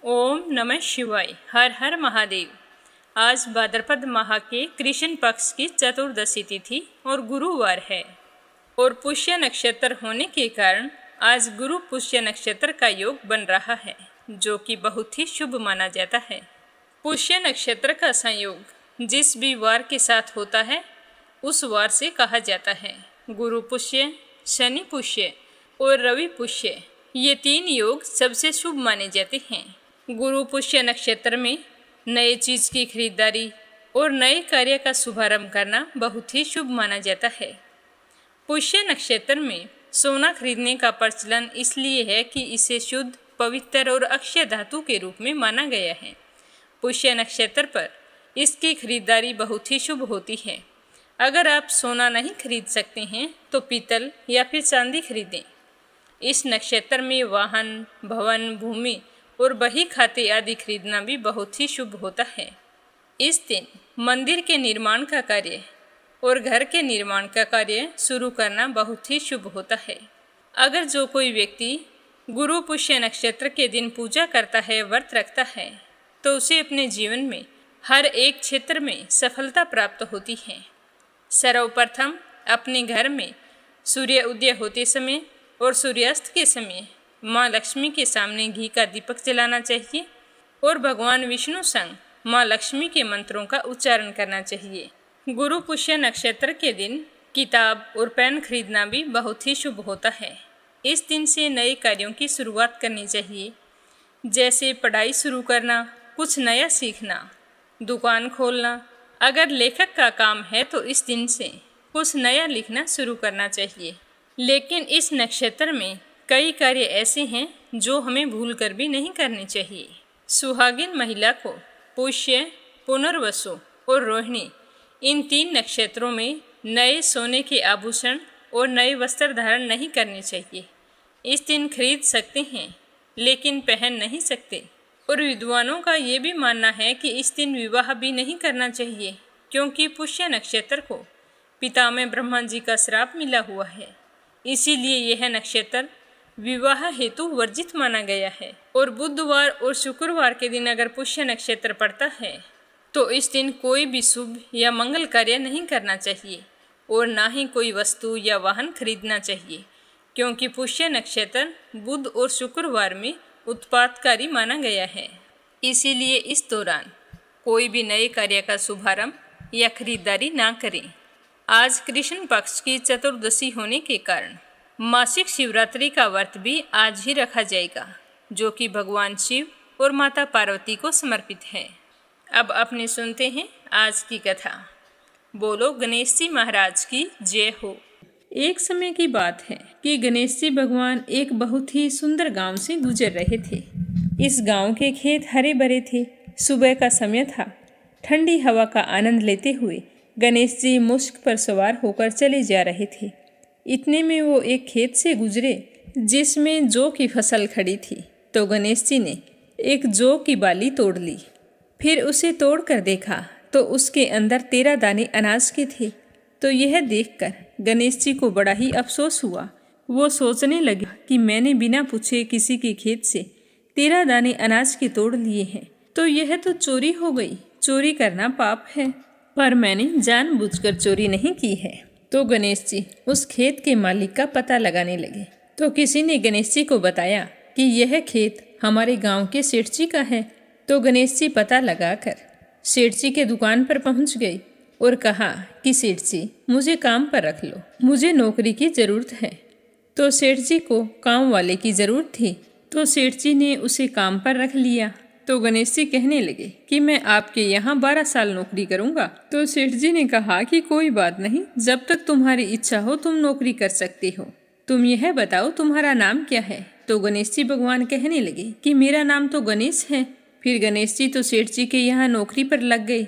ओम नमः शिवाय। हर हर महादेव। आज भाद्रपद माह के कृष्ण पक्ष की चतुर्दशी तिथि और गुरुवार है और पुष्य नक्षत्र होने के कारण आज गुरु पुष्य नक्षत्र का योग बन रहा है, जो कि बहुत ही शुभ माना जाता है। पुष्य नक्षत्र का संयोग जिस भी वार के साथ होता है उस वार से कहा जाता है। गुरु पुष्य, शनि पुष्य और रवि पुष्य, ये तीन योग सबसे शुभ माने जाते हैं। गुरु पुष्य नक्षत्र में नए चीज की खरीदारी और नए कार्य का शुभारंभ करना बहुत ही शुभ माना जाता है। पुष्य नक्षत्र में सोना खरीदने का प्रचलन इसलिए है कि इसे शुद्ध, पवित्र और अक्षय धातु के रूप में माना गया है। पुष्य नक्षत्र पर इसकी खरीदारी बहुत ही शुभ होती है। अगर आप सोना नहीं खरीद सकते हैं तो पीतल या फिर चांदी खरीदें। इस नक्षत्र में वाहन, भवन, भूमि और बही खाते आदि खरीदना भी बहुत ही शुभ होता है। इस दिन मंदिर के निर्माण का कार्य और घर के निर्माण का कार्य शुरू करना बहुत ही शुभ होता है। अगर जो कोई व्यक्ति गुरु पुष्य नक्षत्र के दिन पूजा करता है, व्रत रखता है, तो उसे अपने जीवन में हर एक क्षेत्र में सफलता प्राप्त होती है। सर्वप्रथम अपने घर में सूर्य उदय होते समय और सूर्यास्त के समय माँ लक्ष्मी के सामने घी का दीपक जलाना चाहिए और भगवान विष्णु संग माँ लक्ष्मी के मंत्रों का उच्चारण करना चाहिए। गुरु पुष्य नक्षत्र के दिन किताब और पेन खरीदना भी बहुत ही शुभ होता है। इस दिन से नए कार्यों की शुरुआत करनी चाहिए, जैसे पढ़ाई शुरू करना, कुछ नया सीखना, दुकान खोलना। अगर लेखक का काम है तो इस दिन से कुछ नया लिखना शुरू करना चाहिए। लेकिन इस नक्षत्र में कई कार्य ऐसे हैं जो हमें भूलकर भी नहीं करने चाहिए। सुहागिन महिला को पुष्य, पुनर्वसु और रोहिणी, इन तीन नक्षत्रों में नए सोने के आभूषण और नए वस्त्र धारण नहीं करने चाहिए। इस दिन खरीद सकते हैं लेकिन पहन नहीं सकते। और विद्वानों का ये भी मानना है कि इस दिन विवाह भी नहीं करना चाहिए, क्योंकि पुष्य नक्षत्र को पितामह ब्रह्मा जी का श्राप मिला हुआ है। इसीलिए यह नक्षत्र विवाह हेतु वर्जित माना गया है। और बुधवार और शुक्रवार के दिन अगर पुष्य नक्षत्र पड़ता है तो इस दिन कोई भी शुभ या मंगल कार्य नहीं करना चाहिए और ना ही कोई वस्तु या वाहन खरीदना चाहिए, क्योंकि पुष्य नक्षत्र बुध और शुक्रवार में उत्पादकारी माना गया है। इसीलिए इस दौरान कोई भी नए कार्य का शुभारंभ या खरीदारी ना करें। आज कृष्ण पक्ष की चतुर्दशी होने के कारण मासिक शिवरात्रि का व्रत भी आज ही रखा जाएगा, जो कि भगवान शिव और माता पार्वती को समर्पित है। अब अपने सुनते हैं आज की कथा। बोलो गणेश जी महाराज की जय हो। एक समय की बात है कि गणेश जी भगवान एक बहुत ही सुंदर गांव से गुजर रहे थे। इस गांव के खेत हरे भरे थे। सुबह का समय था। ठंडी हवा का आनंद लेते हुए गणेश जी मुश्क पर सवार होकर चले जा रहे थे। इतने में वो एक खेत से गुजरे जिसमें जौ की फसल खड़ी थी। तो गणेश जी ने एक जौ की बाली तोड़ ली। फिर उसे तोड़कर देखा तो उसके अंदर 13 दाने अनाज के थे। तो यह देखकर गणेश जी को बड़ा ही अफसोस हुआ। वो सोचने लगे कि मैंने बिना पूछे किसी के खेत से 13 दाने अनाज के तोड़ लिए हैं, तो यह तो चोरी हो गई। चोरी करना पाप है, पर मैंने जानबूझकर चोरी नहीं की है। तो गणेश जी उस खेत के मालिक का पता लगाने लगे। तो किसी ने गणेश जी को बताया कि यह खेत हमारे गांव के सेठ जी का है। तो गणेश जी पता लगाकर सेठ जी के दुकान पर पहुंच गए और कहा कि सेठ जी मुझे काम पर रख लो, मुझे नौकरी की ज़रूरत है। तो सेठ जी को काम वाले की ज़रूरत थी, तो सेठ जी ने उसे काम पर रख लिया। तो गणेश जी कहने लगे कि मैं आपके यहाँ 12 साल नौकरी करूँगा। तो सेठ जी ने कहा कि कोई बात नहीं, जब तक तुम्हारी इच्छा हो तुम नौकरी कर सकते हो। तुम यह बताओ तुम्हारा नाम क्या है। तो गणेश जी भगवान कहने लगे कि मेरा नाम तो गणेश है। फिर गणेश जी तो सेठ जी के यहाँ नौकरी पर लग गए।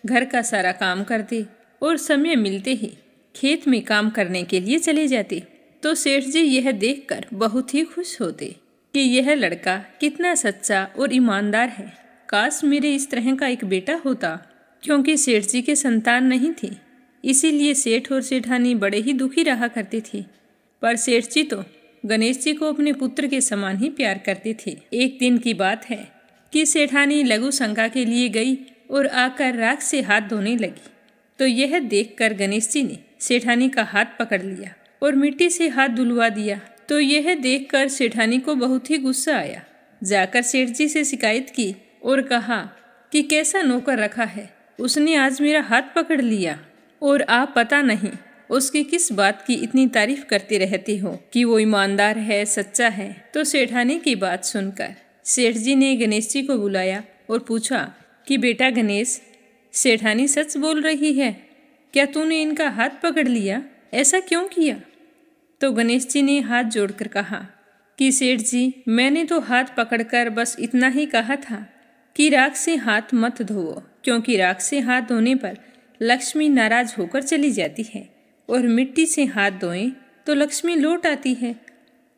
घर का सारा काम करते और समय मिलते ही खेत में काम करने के लिए चले जाते। तो सेठ जी यह देखकर बहुत ही खुश होते कि यह लड़का कितना सच्चा और ईमानदार है। काश मेरे इस तरह का एक बेटा होता। क्योंकि सेठ जी के संतान नहीं थी, इसीलिए सेठ और सेठानी बड़े ही दुखी रहा करते थे। पर सेठ जी तो गणेश जी को अपने पुत्र के समान ही प्यार करते थे। एक दिन की बात है कि सेठानी लघु शंका के लिए गई और आकर राख से हाथ धोने लगी। तो यह देखकर गणेश जी ने सेठानी का हाथ पकड़ लिया और मिट्टी से हाथ धुलवा दिया। तो यह देखकर सेठानी को बहुत ही गुस्सा आया। जाकर सेठ जी से शिकायत की और कहा कि कैसा नौकर रखा है, उसने आज मेरा हाथ पकड़ लिया और आप पता नहीं उसकी किस बात की इतनी तारीफ करते रहते हो कि वो ईमानदार है, सच्चा है। तो सेठानी की बात सुनकर सेठ जी ने गणेश जी को बुलाया और पूछा कि बेटा गणेश, सेठानी सच बोल रही है क्या? तूने इनका हाथ पकड़ लिया, ऐसा क्यों किया? तो गणेश जी ने हाथ जोड़कर कहा कि सेठ जी, मैंने तो हाथ पकड़कर बस इतना ही कहा था कि राख से हाथ मत धोवो, क्योंकि राख से हाथ धोने पर लक्ष्मी नाराज होकर चली जाती है और मिट्टी से हाथ धोएं तो लक्ष्मी लौट आती है।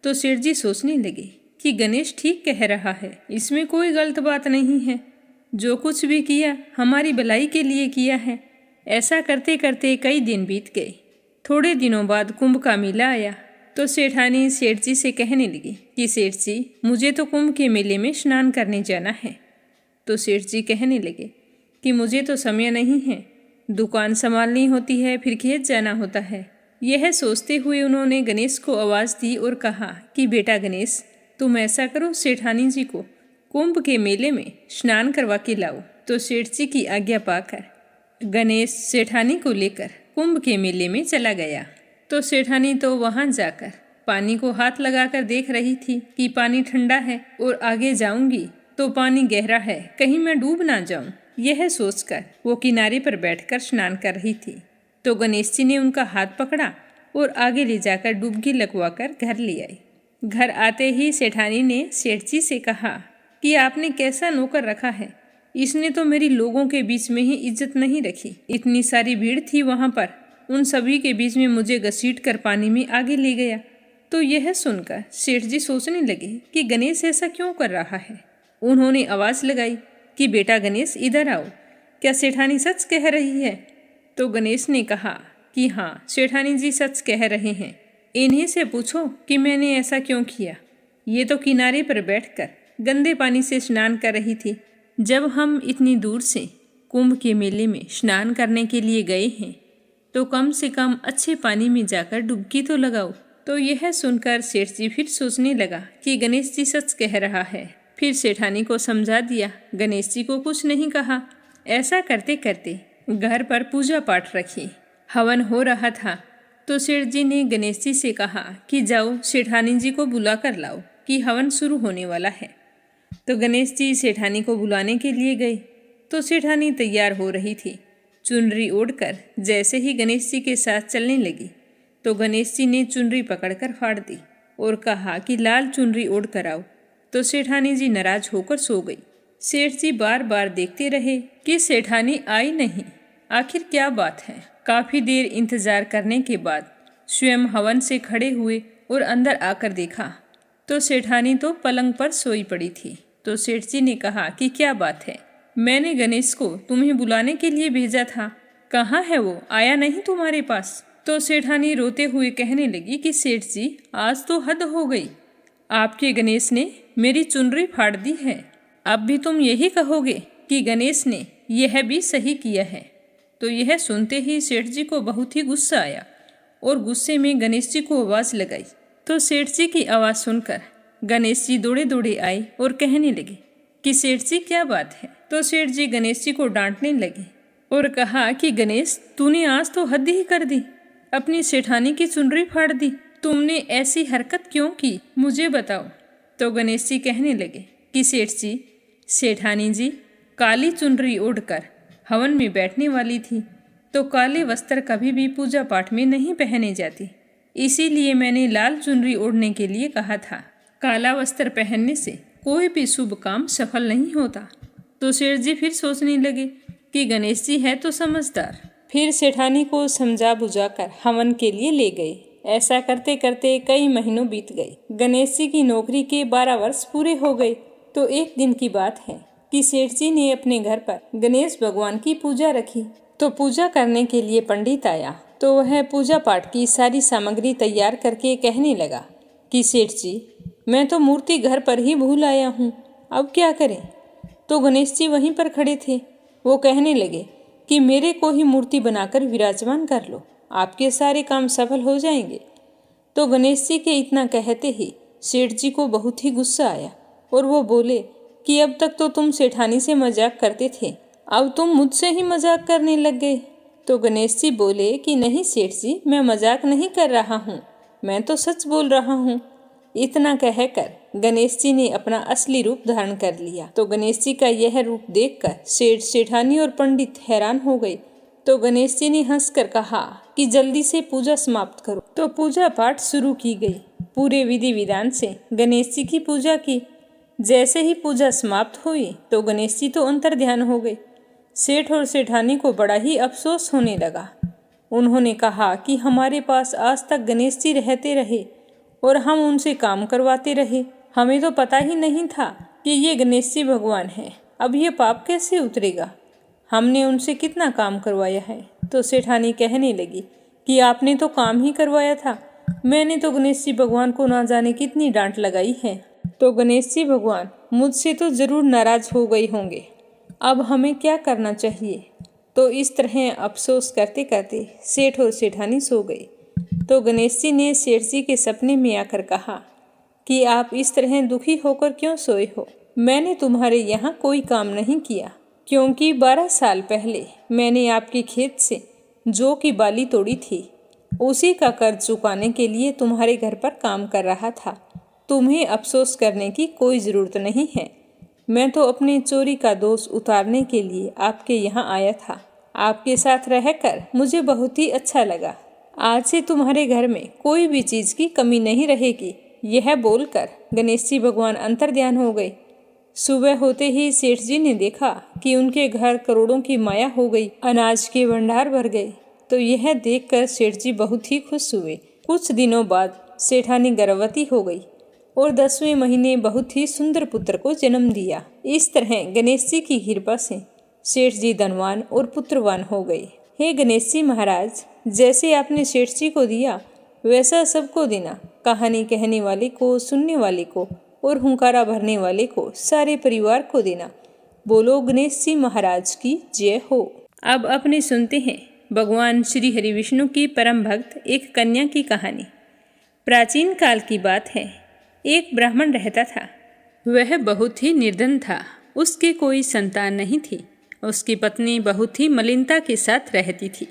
तो सेठ जी सोचने लगे कि गणेश ठीक कह रहा है, इसमें कोई गलत बात नहीं है, जो कुछ भी किया हमारी भलाई के लिए किया है। ऐसा करते करते कई दिन बीत गए। थोड़े दिनों बाद कुंभ का मेला आया। तो सेठानी सेठ जी से कहने लगी कि सेठ जी, मुझे तो कुंभ के मेले में स्नान करने जाना है। तो सेठ जी कहने लगे कि मुझे तो समय नहीं है, दुकान संभालनी होती है, फिर खेत जाना होता है। यह सोचते हुए उन्होंने गणेश को आवाज़ दी और कहा कि बेटा गणेश, तुम ऐसा करो, सेठानी जी को कुंभ के मेले में स्नान करवा के लाओ। तो सेठ जी की आज्ञा पाकर गणेश सेठानी को लेकर कुंभ के मेले में चला गया। तो सेठानी तो वहां जाकर पानी को हाथ लगाकर देख रही थी कि पानी ठंडा है और आगे जाऊंगी तो पानी गहरा है, कहीं मैं डूब ना जाऊं। यह सोचकर वो किनारे पर बैठकर स्नान कर रही थी। तो गणेश जी ने उनका हाथ पकड़ा और आगे ले जाकर डुबकी लगवाकर घर ले आई। घर आते ही सेठानी ने सेठ जी से कहा कि आपने कैसा नौकर रखा है, इसने तो मेरी लोगों के बीच में ही इज्जत नहीं रखी। इतनी सारी भीड़ थी वहां पर, उन सभी के बीच में मुझे घसीट कर पानी में आगे ले गया। तो यह सुनकर सेठ जी सोचने लगे कि गणेश ऐसा क्यों कर रहा है। उन्होंने आवाज़ लगाई कि बेटा गणेश, इधर आओ, क्या सेठानी सच कह रही है? तो गणेश ने कहा कि हाँ, सेठानी जी सच कह रहे हैं। इन्हीं से पूछो कि मैंने ऐसा क्यों किया। ये तो किनारे पर बैठकर गंदे पानी से स्नान कर रही थी। जब हम इतनी दूर से कुंभ के मेले में स्नान करने के लिए गए हैं तो कम से कम अच्छे पानी में जाकर डुबकी तो लगाओ। तो यह सुनकर सेठ जी फिर सोचने लगा कि गणेश जी सच कह रहा है। फिर सेठानी को समझा दिया, गणेश जी को कुछ नहीं कहा। ऐसा करते करते घर पर पूजा पाठ रखी। हवन हो रहा था तो सेठ जी ने गणेश जी से कहा कि जाओ सेठानी जी को बुला कर लाओ कि हवन शुरू होने वाला है। तो गणेश जी सेठानी को बुलाने के लिए गए तो सेठानी तैयार हो रही थी। चुनरी ओढ़कर जैसे ही गणेश जी के साथ चलने लगी तो गणेश जी ने चुनरी पकड़कर फाड़ दी और कहा कि लाल चुनरी ओढ़ कर आओ। तो सेठानी जी नाराज होकर सो गई। सेठ जी बार बार देखते रहे कि सेठानी आई नहीं, आखिर क्या बात है। काफ़ी देर इंतजार करने के बाद स्वयं हवन से खड़े हुए और अंदर आकर देखा तो सेठानी तो पलंग पर सोई पड़ी थी। तो सेठ जी ने कहा कि क्या बात है, मैंने गणेश को तुम्हें बुलाने के लिए भेजा था, कहाँ है वो, आया नहीं तुम्हारे पास? तो सेठानी रोते हुए कहने लगी कि सेठ जी, आज तो हद हो गई, आपके गणेश ने मेरी चुनरी फाड़ दी है। अब भी तुम यही कहोगे कि गणेश ने यह भी सही किया है। तो यह सुनते ही सेठ जी को बहुत ही गुस्सा आया और गुस्से में गणेश जी को आवाज़ लगाई। तो सेठ जी की आवाज़ सुनकर गणेश जी दौड़े दौड़े आए और कहने लगे कि सेठ जी क्या बात है। तो सेठ जी गणेश जी को डांटने लगे और कहा कि गणेश, तूने आज तो हद ही कर दी, अपनी सेठानी की चुनरी फाड़ दी। तुमने ऐसी हरकत क्यों की, मुझे बताओ। तो गणेश जी कहने लगे कि सेठ जी, सेठानी जी काली चुनरी ओढ़कर हवन में बैठने वाली थी, तो काले वस्त्र कभी भी पूजा पाठ में नहीं पहने जाते, इसीलिए मैंने लाल चुनरी ओढ़ने के लिए कहा था। काला वस्त्र पहनने से कोई भी शुभ काम सफल नहीं होता। तो सेठ जी फिर सोचने लगे कि गणेश जी है तो समझदार। फिर सेठानी को समझा बुझाकर हवन के लिए ले गए। ऐसा करते करते कई महीनों बीत गए। गणेश जी की नौकरी के 12 वर्ष पूरे हो गए। तो एक दिन की बात है कि सेठ जी ने अपने घर पर गणेश भगवान की पूजा रखी। तो पूजा करने के लिए पंडित आया तो वह पूजा पाठ की सारी सामग्री तैयार करके कहने लगा कि सेठ जी, मैं तो मूर्ति घर पर ही भूल आया हूँ, अब क्या करें। तो गणेश जी वहीं पर खड़े थे। वो कहने लगे कि मेरे को ही मूर्ति बनाकर विराजमान कर लो, आपके सारे काम सफल हो जाएंगे। तो गणेश जी के इतना कहते ही सेठ जी को बहुत ही गुस्सा आया और वो बोले कि अब तक तो तुम सेठानी से मजाक करते थे, अब तुम मुझसे ही मजाक करने लग गए। तो गणेश जी बोले कि नहीं सेठ जी, मैं मजाक नहीं कर रहा हूँ, मैं तो सच बोल रहा हूँ। इतना कहकर गणेश जी ने अपना असली रूप धारण कर लिया। तो गणेश जी का यह रूप देखकर सेठ, सेठानी और पंडित हैरान हो गए। तो गणेश जी ने हंसकर कहा कि जल्दी से पूजा समाप्त करो। तो पूजा पाठ शुरू की गई। पूरे विधि विधान से गणेश जी की पूजा की। जैसे ही पूजा समाप्त हुई तो गणेश जी तो अंतर्ध्यान हो गए। सेठ और सेठानी को बड़ा ही अफसोस होने लगा। उन्होंने कहा कि हमारे पास आज तक गणेश जी रहते रहे और हम उनसे काम करवाते रहे, हमें तो पता ही नहीं था कि ये गणेश जी भगवान हैं। अब ये पाप कैसे उतरेगा, हमने उनसे कितना काम करवाया है। तो सेठानी कहने लगी कि आपने तो काम ही करवाया था, मैंने तो गणेश जी भगवान को ना जाने कितनी डांट लगाई है। तो गणेश जी भगवान मुझसे तो जरूर नाराज हो गए होंगे, अब हमें क्या करना चाहिए। तो इस तरह अफसोस करते करते सेठ और सेठानी सो गए। तो गणेश जी ने सेठ जी के सपने में आकर कहा कि आप इस तरह दुखी होकर क्यों सोए हो, मैंने तुम्हारे यहाँ कोई काम नहीं किया, क्योंकि 12 साल पहले मैंने आपके खेत से जौ की बाली तोड़ी थी, उसी का कर्ज चुकाने के लिए तुम्हारे घर पर काम कर रहा था। तुम्हें अफसोस करने की कोई ज़रूरत नहीं है, मैं तो अपने चोरी का दोष उतारने के लिए आपके यहाँ आया था। आपके साथ रहकर मुझे बहुत ही अच्छा लगा। आज से तुम्हारे घर में कोई भी चीज़ की कमी नहीं रहेगी। यह बोलकर गणेश जी भगवान अंतर्ध्यान हो गए। सुबह होते ही सेठ जी ने देखा कि उनके घर करोड़ों की माया हो गई, अनाज के भंडार भर गए। तो यह देखकर सेठ जी बहुत ही खुश हुए। कुछ दिनों बाद सेठानी गर्भवती हो गई और 10वें महीने बहुत ही सुंदर पुत्र को जन्म दिया। इस तरह गणेश जी की कृपा से सेठ जी धनवान और पुत्रवान हो गए। हे गणेश जी महाराज, जैसे आपने सेठ जी को दिया वैसा सबको देना, कहानी कहने वाले को, सुनने वाले को और हुंकारा भरने वाले को, सारे परिवार को देना। बोलो गणेश जी महाराज की जय हो। अब अपने सुनते हैं भगवान श्री हरि विष्णु की परम भक्त एक कन्या की कहानी। प्राचीन काल की बात है, एक ब्राह्मण रहता था। वह बहुत ही निर्धन था, उसकी कोई संतान नहीं थी। उसकी पत्नी बहुत ही मलिनता के साथ रहती थी।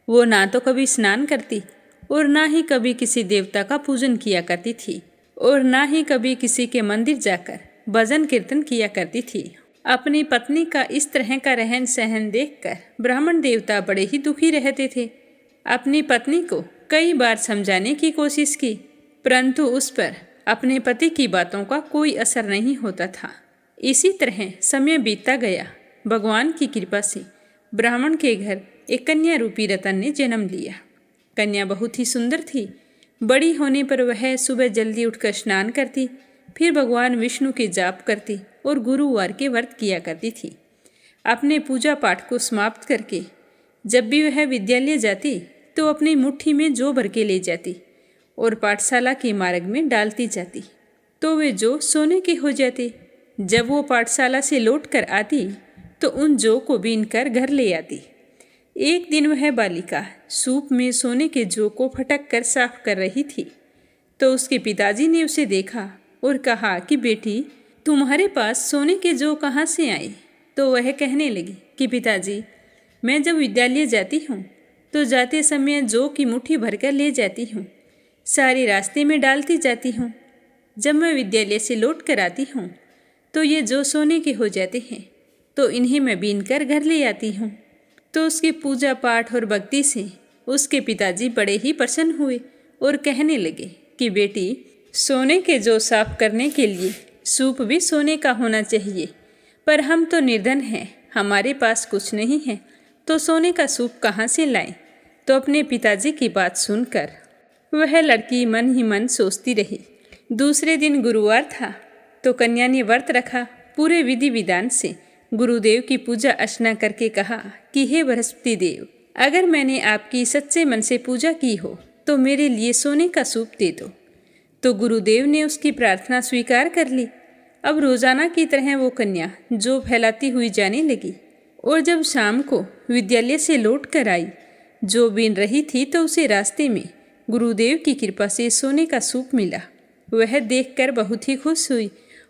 वो ना तो कभी स्नान करती और ना ही कभी किसी देवता का पूजन किया करती थी और ना ही कभी किसी के मंदिर जाकर भजन कीर्तन किया करती थी। अपनी पत्नी का इस तरह का रहन सहन देखकर ब्राह्मण देवता बड़े ही दुखी रहते थे। अपनी पत्नी को कई बार समझाने की कोशिश की, परंतु उस पर अपने पति की बातों का कोई असर नहीं होता था। इसी तरह समय बीतता गया। भगवान की कृपा से ब्राह्मण के घर एक कन्या रूपी रतन ने जन्म लिया। कन्या बहुत ही सुंदर थी। बड़ी होने पर वह सुबह जल्दी उठकर स्नान करती, फिर भगवान विष्णु के जाप करती और गुरुवार के व्रत किया करती थी। अपने पूजा पाठ को समाप्त करके जब भी वह विद्यालय जाती तो अपनी मुट्ठी में जौ भर के ले जाती और पाठशाला के मार्ग में डालती जाती, तो वे जौ सोने के हो जाते। जब वो पाठशाला से लौट कर आती तो उन जौ को बीन कर घर ले आती। एक दिन वह बालिका सूप में सोने के जौ को फटक कर साफ कर रही थी, तो उसके पिताजी ने उसे देखा और कहा कि बेटी, तुम्हारे पास सोने के जौ कहाँ से आए। तो वह कहने लगी कि पिताजी, मैं जब विद्यालय जाती हूँ तो जाते समय जौ की मुट्ठी भरकर ले जाती हूँ, सारे रास्ते में डालती जाती हूँ। जब मैं विद्यालय से लौट कर आती हूँ तो ये जौ सोने के हो जाते हैं, तो इन्हें मैं बीन कर घर ले आती हूँ। तो उसकी पूजा पाठ और भक्ति से उसके पिताजी बड़े ही प्रसन्न हुए और कहने लगे कि बेटी, सोने के जौ साफ करने के लिए सूप भी सोने का होना चाहिए, पर हम तो निर्धन हैं, हमारे पास कुछ नहीं है, तो सोने का सूप कहाँ से लाएं। तो अपने पिताजी की बात सुनकर वह लड़की मन ही मन सोचती रही। दूसरे दिन गुरुवार था, तो कन्या ने व्रत रखा। पूरे विधि विधान से गुरुदेव की पूजा अर्चना करके कहा कि हे बृहस्पति देव, अगर मैंने आपकी सच्चे मन से पूजा की हो तो मेरे लिए सोने का सूप दे दो। तो गुरुदेव ने उसकी प्रार्थना स्वीकार कर ली। अब रोजाना की तरह वो कन्या जो फैलाती हुई जाने लगी, और जब शाम को विद्यालय से लौट कर आई, जो बीन रही थी, तो उसे रास्ते में गुरुदेव की कृपा से सोने का सूप मिला। वह देखकर बहुत ही खुश हुई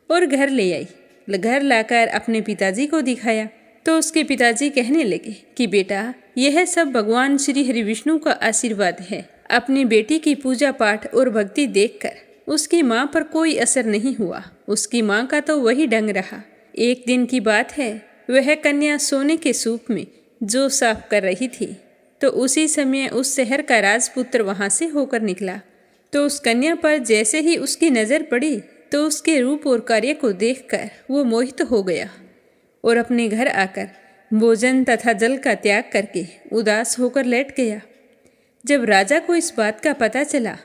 और घर ले आई। घर लाकर अपने पिताजी को दिखाया तो उसके पिताजी कहने लगे कि बेटा, यह सब भगवान श्री हरि विष्णु का आशीर्वाद है। अपनी बेटी की पूजा पाठ और भक्ति देखकर उसकी माँ पर कोई असर नहीं हुआ। उसकी माँ का तो वही ढंग रहा। एक दिन की बात है, वह कन्या सोने के सूप में जो साफ कर रही थी, तो उसी समय उस शहर का राजपुत्र वहाँ से होकर निकला। तो उस कन्या पर जैसे ही उसकी नज़र पड़ी, तो उसके रूप और कार्य को देखकर वो मोहित हो गया और अपने घर आकर भोजन तथा जल का त्याग करके उदास होकर लेट गया। जब राजा को इस बात का पता चला,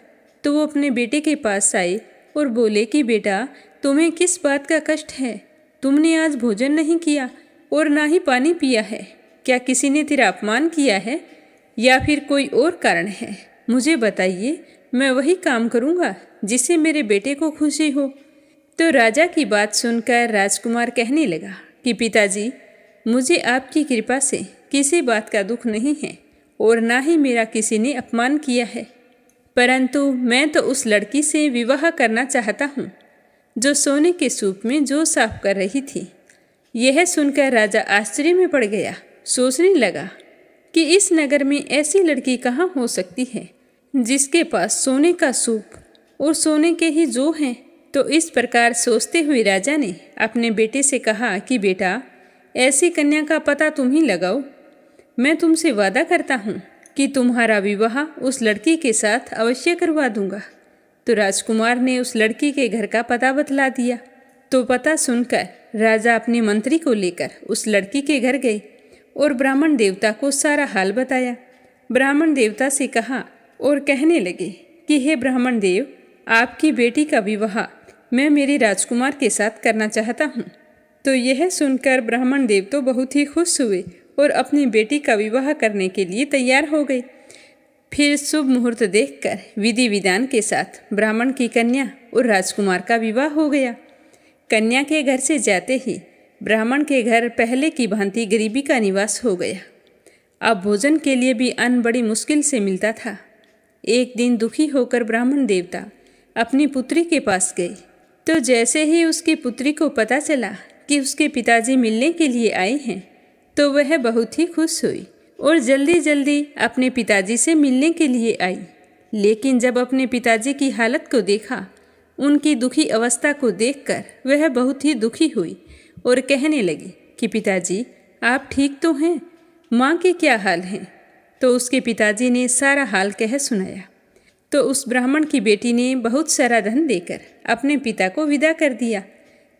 तो वो अपने बेटे के पास आए और बोले कि बेटा, तुम्हें किस बात का कष्ट है? तुमने आज भोजन नहीं किया और ना ही पानी पिया है। क्या किसी ने तेरा अपमान किया है या फिर कोई और कारण है? मुझे बताइए, मैं वही काम करूँगा जिससे मेरे बेटे को खुशी हो। तो राजा की बात सुनकर राजकुमार कहने लगा कि पिताजी, मुझे आपकी कृपा से किसी बात का दुख नहीं है और ना ही मेरा किसी ने अपमान किया है, परंतु मैं तो उस लड़की से विवाह करना चाहता हूँ जो सोने के सूप में जो साफ कर रही थी। यह सुनकर राजा आश्चर्य में पड़ गया। सोचने लगा कि इस नगर में ऐसी लड़की कहाँ हो सकती है जिसके पास सोने का सूप और सोने के ही जो हैं। तो इस प्रकार सोचते हुए राजा ने अपने बेटे से कहा कि बेटा, ऐसी कन्या का पता तुम ही लगाओ। मैं तुमसे वादा करता हूँ कि तुम्हारा विवाह उस लड़की के साथ अवश्य करवा दूंगा। तो राजकुमार ने उस लड़की के घर का पता बतला दिया। तो पता सुनकर राजा अपने मंत्री को लेकर उस लड़की के घर गए और ब्राह्मण देवता को सारा हाल बताया। ब्राह्मण देवता से कहा और कहने लगे कि हे ब्राह्मण देव, आपकी बेटी का विवाह मैं मेरे राजकुमार के साथ करना चाहता हूँ। तो यह सुनकर ब्राह्मण देव तो बहुत ही खुश हुए और अपनी बेटी का विवाह करने के लिए तैयार हो गए। फिर शुभ मुहूर्त देखकर विधि विधान के साथ ब्राह्मण की कन्या और राजकुमार का विवाह हो गया। कन्या के घर से जाते ही ब्राह्मण के घर पहले की भांति गरीबी का निवास हो गया। अब भोजन के लिए भी अन्न बड़ी मुश्किल से मिलता था। एक दिन दुखी होकर ब्राह्मण देवता अपनी पुत्री के पास गए। तो जैसे ही उसकी पुत्री को पता चला कि उसके पिताजी मिलने के लिए आए हैं, तो वह बहुत ही खुश हुई और जल्दी जल्दी अपने पिताजी से मिलने के लिए आई। लेकिन जब अपने पिताजी की हालत को देखा, उनकी दुखी अवस्था को देखकर वह बहुत ही दुखी हुई और कहने लगी कि पिताजी, आप ठीक तो हैं? माँ के क्या हाल हैं? तो उसके पिताजी ने सारा हाल कह सुनाया। तो उस ब्राह्मण की बेटी ने बहुत सारा धन देकर अपने पिता को विदा कर दिया।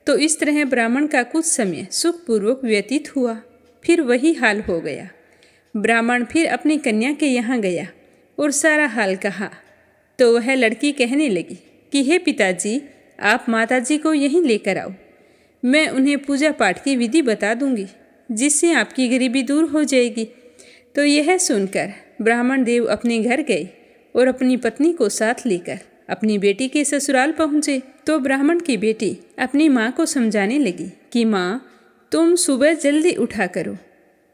तो इस तरह ब्राह्मण का कुछ समय सुखपूर्वक व्यतीत हुआ। फिर वही हाल हो गया। ब्राह्मण फिर अपनी कन्या के यहाँ गया और सारा हाल कहा। तो वह लड़की कहने लगी कि हे पिताजी, आप माताजी को यहीं लेकर आओ। मैं उन्हें पूजा पाठ की विधि बता दूंगी, जिससे आपकी गरीबी दूर हो जाएगी। तो यह सुनकर ब्राह्मण देव अपने घर गए और अपनी पत्नी को साथ लेकर अपनी बेटी के ससुराल पहुँचे। तो ब्राह्मण की बेटी अपनी माँ को समझाने लगी कि माँ, तुम सुबह जल्दी उठा करो।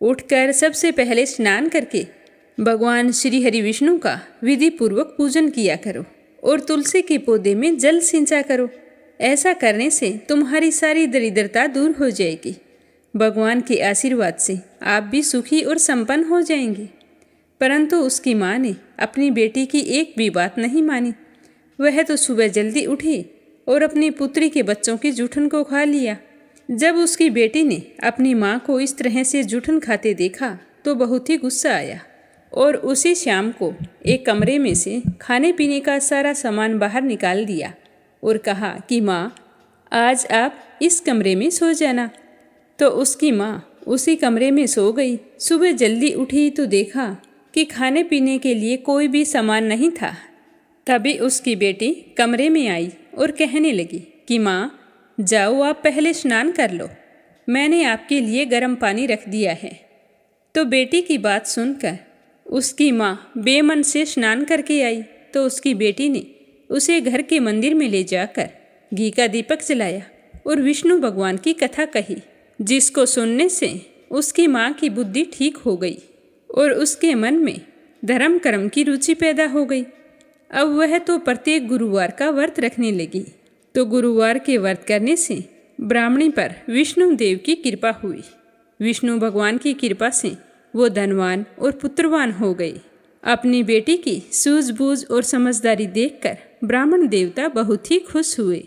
उठकर सबसे पहले स्नान करके भगवान श्री हरि विष्णु का विधि पूर्वक पूजन किया करो और तुलसी के पौधे में जल सिंचा करो। ऐसा करने से तुम्हारी सारी दरिद्रता दूर हो जाएगी। भगवान के आशीर्वाद से आप भी सुखी और संपन्न हो जाएंगे। परंतु उसकी माँ ने अपनी बेटी की एक भी बात नहीं मानी। वह तो सुबह जल्दी उठी और अपनी पुत्री के बच्चों की जूठन को खा लिया। जब उसकी बेटी ने अपनी माँ को इस तरह से जूठन खाते देखा, तो बहुत ही गुस्सा आया और उसी शाम को एक कमरे में से खाने पीने का सारा सामान बाहर निकाल दिया और कहा कि माँ, आज आप इस कमरे में सो जाना। तो उसकी माँ उसी कमरे में सो गई। सुबह जल्दी उठी तो देखा कि खाने पीने के लिए कोई भी सामान नहीं था। तभी उसकी बेटी कमरे में आई और कहने लगी कि माँ, जाओ आप पहले स्नान कर लो, मैंने आपके लिए गर्म पानी रख दिया है। तो बेटी की बात सुनकर उसकी माँ बेमन से स्नान करके आई। तो उसकी बेटी ने उसे घर के मंदिर में ले जाकर घी का दीपक जलाया और विष्णु भगवान की कथा कही, जिसको सुनने से उसकी माँ की बुद्धि ठीक हो गई और उसके मन में धर्म कर्म की रुचि पैदा हो गई। अब वह तो प्रत्येक गुरुवार का व्रत रखने लगी। तो गुरुवार के व्रत करने से ब्राह्मणी पर विष्णु देव की कृपा हुई। विष्णु भगवान की कृपा से वो धनवान और पुत्रवान हो गई। अपनी बेटी की सूझबूझ और समझदारी देखकर ब्राह्मण देवता बहुत ही खुश हुए।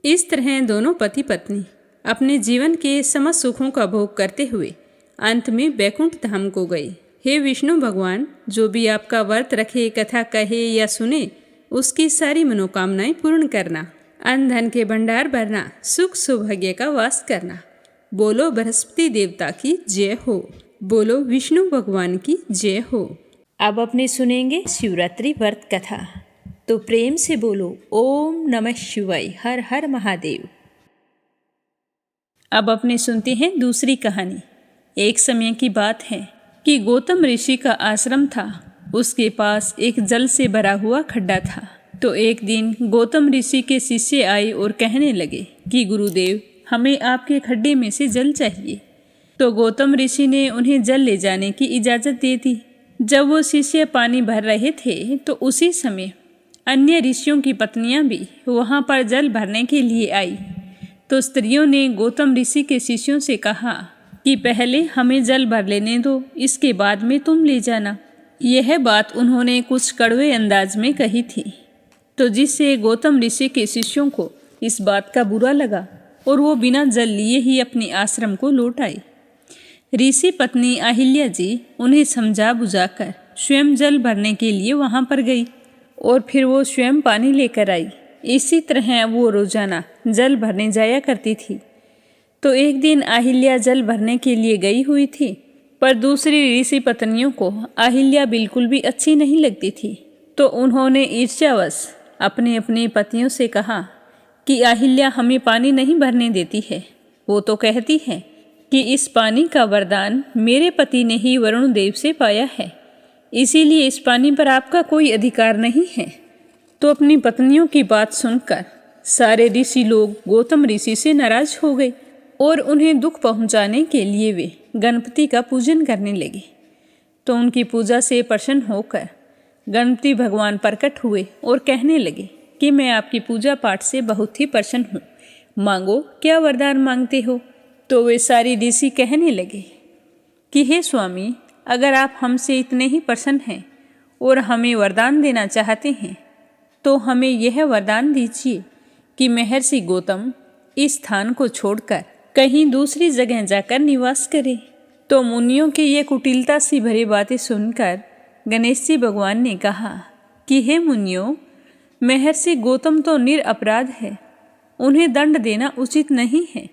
इस तरह दोनों पति पत्नी अपने जीवन के समस्त सुखों का भोग करते हुए अंत में बैकुंठ धाम को गए। हे विष्णु भगवान, जो भी आपका व्रत रखे, कथा कहे या सुने, उसकी सारी मनोकामनाएं पूर्ण करना, अन्न धन के भंडार भरना, सुख सौभाग्य का वास करना। बोलो बृहस्पति देवता की जय हो, बोलो विष्णु भगवान की जय हो। अब अपने सुनेंगे शिवरात्रि व्रत कथा। तो प्रेम से बोलो ओम नमः शिवाय, हर हर महादेव। अब अपने सुनते हैं दूसरी कहानी। एक समय की बात है कि गौतम ऋषि का आश्रम था। उसके पास एक जल से भरा हुआ खड्डा था। तो एक दिन गौतम ऋषि के शिष्य आए और कहने लगे कि गुरुदेव, हमें आपके खड्डे में से जल चाहिए। तो गौतम ऋषि ने उन्हें जल ले जाने की इजाज़त दे दी। जब वो शिष्य पानी भर रहे थे तो उसी समय अन्य ऋषियों की पत्नियां भी वहां पर जल भरने के लिए आई। तो स्त्रियों ने गौतम ऋषि के शिष्यों से कहा कि पहले हमें जल भर लेने दो, इसके बाद में तुम ले जाना। यह बात उन्होंने कुछ कड़वे अंदाज में कही थी, तो जिससे गौतम ऋषि के शिष्यों को इस बात का बुरा लगा और वो बिना जल लिए ही अपने आश्रम को लौट आए। ऋषि पत्नी अहिल्या जी उन्हें समझा बुझाकर स्वयं जल भरने के लिए वहां पर गई और फिर वो स्वयं पानी लेकर आई। इसी तरह वो रोजाना जल भरने जाया करती थी। तो एक दिन अहिल्या जल भरने के लिए गई हुई थी, पर दूसरी ऋषि पत्नियों को अहिल्या बिल्कुल भी अच्छी नहीं लगती थी। तो उन्होंने ईर्ष्यावश अपने अपने पतियों से कहा कि अहिल्या हमें पानी नहीं भरने देती है। वो तो कहती है कि इस पानी का वरदान मेरे पति ने ही वरुण देव से पाया है, इसीलिए इस पानी पर आपका कोई अधिकार नहीं है। तो अपनी पत्नियों की बात सुनकर सारे ऋषि लोग गौतम ऋषि से नाराज हो गए और उन्हें दुख पहुंचाने के लिए वे गणपति का पूजन करने लगे। तो उनकी पूजा से प्रसन्न होकर गणपति भगवान प्रकट हुए और कहने लगे कि मैं आपकी पूजा पाठ से बहुत ही प्रसन्न हूँ, मांगो क्या वरदान मांगते हो। तो वे सारी ऋषि कहने लगे कि हे स्वामी, अगर आप हमसे इतने ही प्रसन्न हैं और हमें वरदान देना चाहते हैं तो हमें यह वरदान दीजिए कि महर्षि गौतम इस स्थान को छोड़कर कहीं दूसरी जगह जाकर निवास करे। तो मुनियों की ये कुटिलता सी भरी बातें सुनकर गणेश जी भगवान ने कहा कि हे मुनियों, महर्षि गौतम तो निरपराध है, उन्हें दंड देना उचित नहीं है।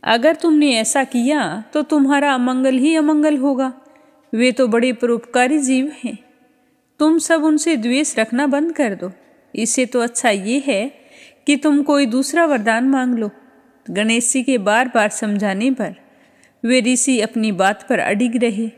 अगर तुमने ऐसा किया तो तुम्हारा अमंगल ही अमंगल होगा। वे तो बड़े परोपकारी जीव हैं, तुम सब उनसे द्वेष रखना बंद कर दो। इससे तो अच्छा ये है कि तुम कोई दूसरा वरदान मांग लो। गणेश जी के बार बार समझाने पर वे ऋषि अपनी बात पर अडिग रहे।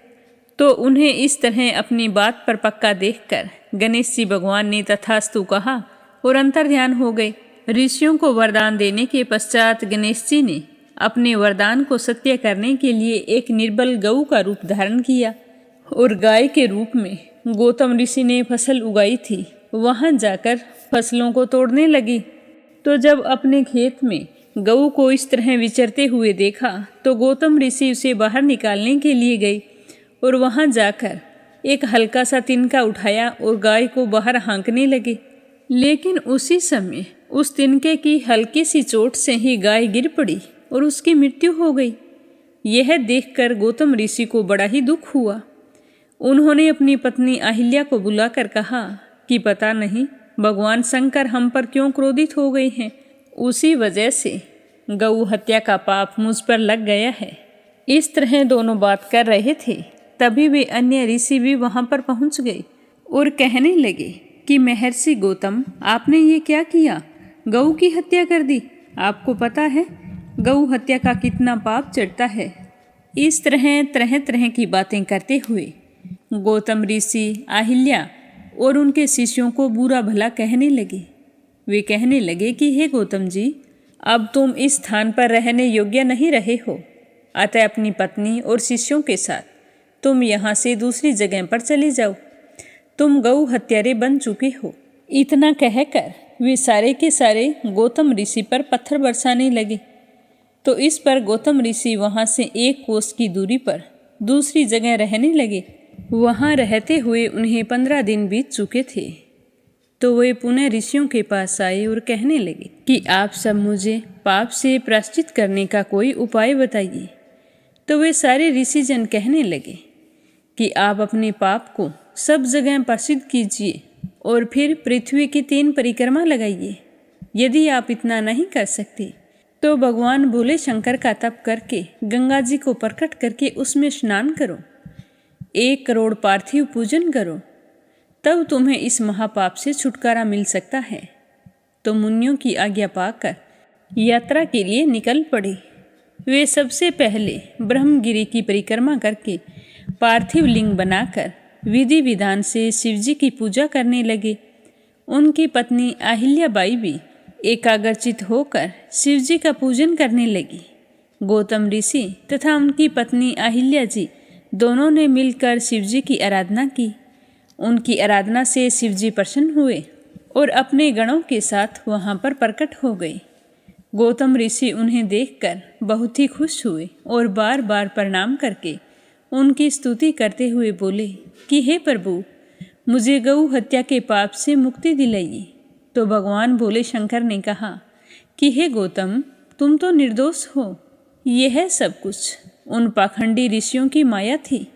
तो उन्हें इस तरह अपनी बात पर पक्का देखकर गणेश जी भगवान ने तथास्तु कहा और अंतर्ध्यान हो गए। ऋषियों को वरदान देने के पश्चात गणेश जी ने अपने वरदान को सत्य करने के लिए एक निर्बल गऊ का रूप धारण किया और गाय के रूप में गौतम ऋषि ने फसल उगाई थी वहां जाकर फसलों को तोड़ने लगी। तो जब अपने खेत में गऊ को इस तरह विचरते हुए देखा तो गौतम ऋषि उसे बाहर निकालने के लिए गए और वहां जाकर एक हल्का सा तिनका उठाया और गाय को बाहर हाँकने लगे। लेकिन उसी समय उस तिनके की हल्की सी चोट से ही गाय गिर पड़ी और उसकी मृत्यु हो गई। यह देखकर गौतम ऋषि को बड़ा ही दुख हुआ। उन्होंने अपनी पत्नी अहिल्या को बुलाकर कहा कि पता नहीं भगवान शंकर हम पर क्यों क्रोधित हो गए हैं, उसी वजह से गऊ हत्या का पाप मुझ पर लग गया है। इस तरह दोनों बात कर रहे थे, तभी वे अन्य ऋषि भी वहां पर पहुंच गए और कहने लगे कि महर्षि गौतम, आपने ये क्या किया, गऊ की हत्या कर दी। आपको पता है गऊ हत्या का कितना पाप चढ़ता है। इस तरह तरह तरह की बातें करते हुए गौतम ऋषि अहिल्या और उनके शिष्यों को बुरा भला कहने लगे। वे कहने लगे कि हे गौतम जी, अब तुम इस स्थान पर रहने योग्य नहीं रहे हो, अतः अपनी पत्नी और शिष्यों के साथ तुम यहाँ से दूसरी जगह पर चले जाओ। तुम गौ हत्यारे बन चुके हो। इतना कहकर वे सारे के सारे गौतम ऋषि पर पत्थर बरसाने लगे। तो इस पर गौतम ऋषि वहाँ से 1 कोस की दूरी पर दूसरी जगह रहने लगे। वहाँ रहते हुए उन्हें 15 दिन बीत चुके थे। तो वे पुनः ऋषियों के पास आए और कहने लगे कि आप सब मुझे पाप से प्रायश्चित करने का कोई उपाय बताइए। तो वे सारे ऋषिजन कहने लगे कि आप अपने पाप को सब जगह प्रसिद्ध कीजिए और फिर पृथ्वी की 3 परिक्रमा लगाइए। यदि आप इतना नहीं कर सकते तो भगवान भोले शंकर का तप करके गंगा जी को प्रकट करके उसमें स्नान करो, 1 करोड़ पार्थिव पूजन करो, तब तुम्हें इस महापाप से छुटकारा मिल सकता है। तो मुनियों की आज्ञा पाकर यात्रा के लिए निकल पड़े। वे सबसे पहले ब्रह्मगिरी की परिक्रमा करके पार्थिव लिंग बनाकर विधि विधान से शिवजी की पूजा करने लगे। उनकी पत्नी अहिल्याबाई भी एकाग्रचित होकर शिवजी का पूजन करने लगी। गौतम ऋषि तथा उनकी पत्नी अहिल्या जी दोनों ने मिलकर शिवजी की आराधना की। उनकी आराधना से शिवजी प्रसन्न हुए और अपने गणों के साथ वहाँ पर प्रकट हो गए। गौतम ऋषि उन्हें देखकर बहुत ही खुश हुए और बार बार प्रणाम करके उनकी स्तुति करते हुए बोले कि हे प्रभु, मुझे गौ हत्या के पाप से मुक्ति दिलाइए। तो भगवान भोले शंकर ने कहा कि हे गौतम, तुम तो निर्दोष हो। यह सब कुछ उन पाखंडी ऋषियों की माया थी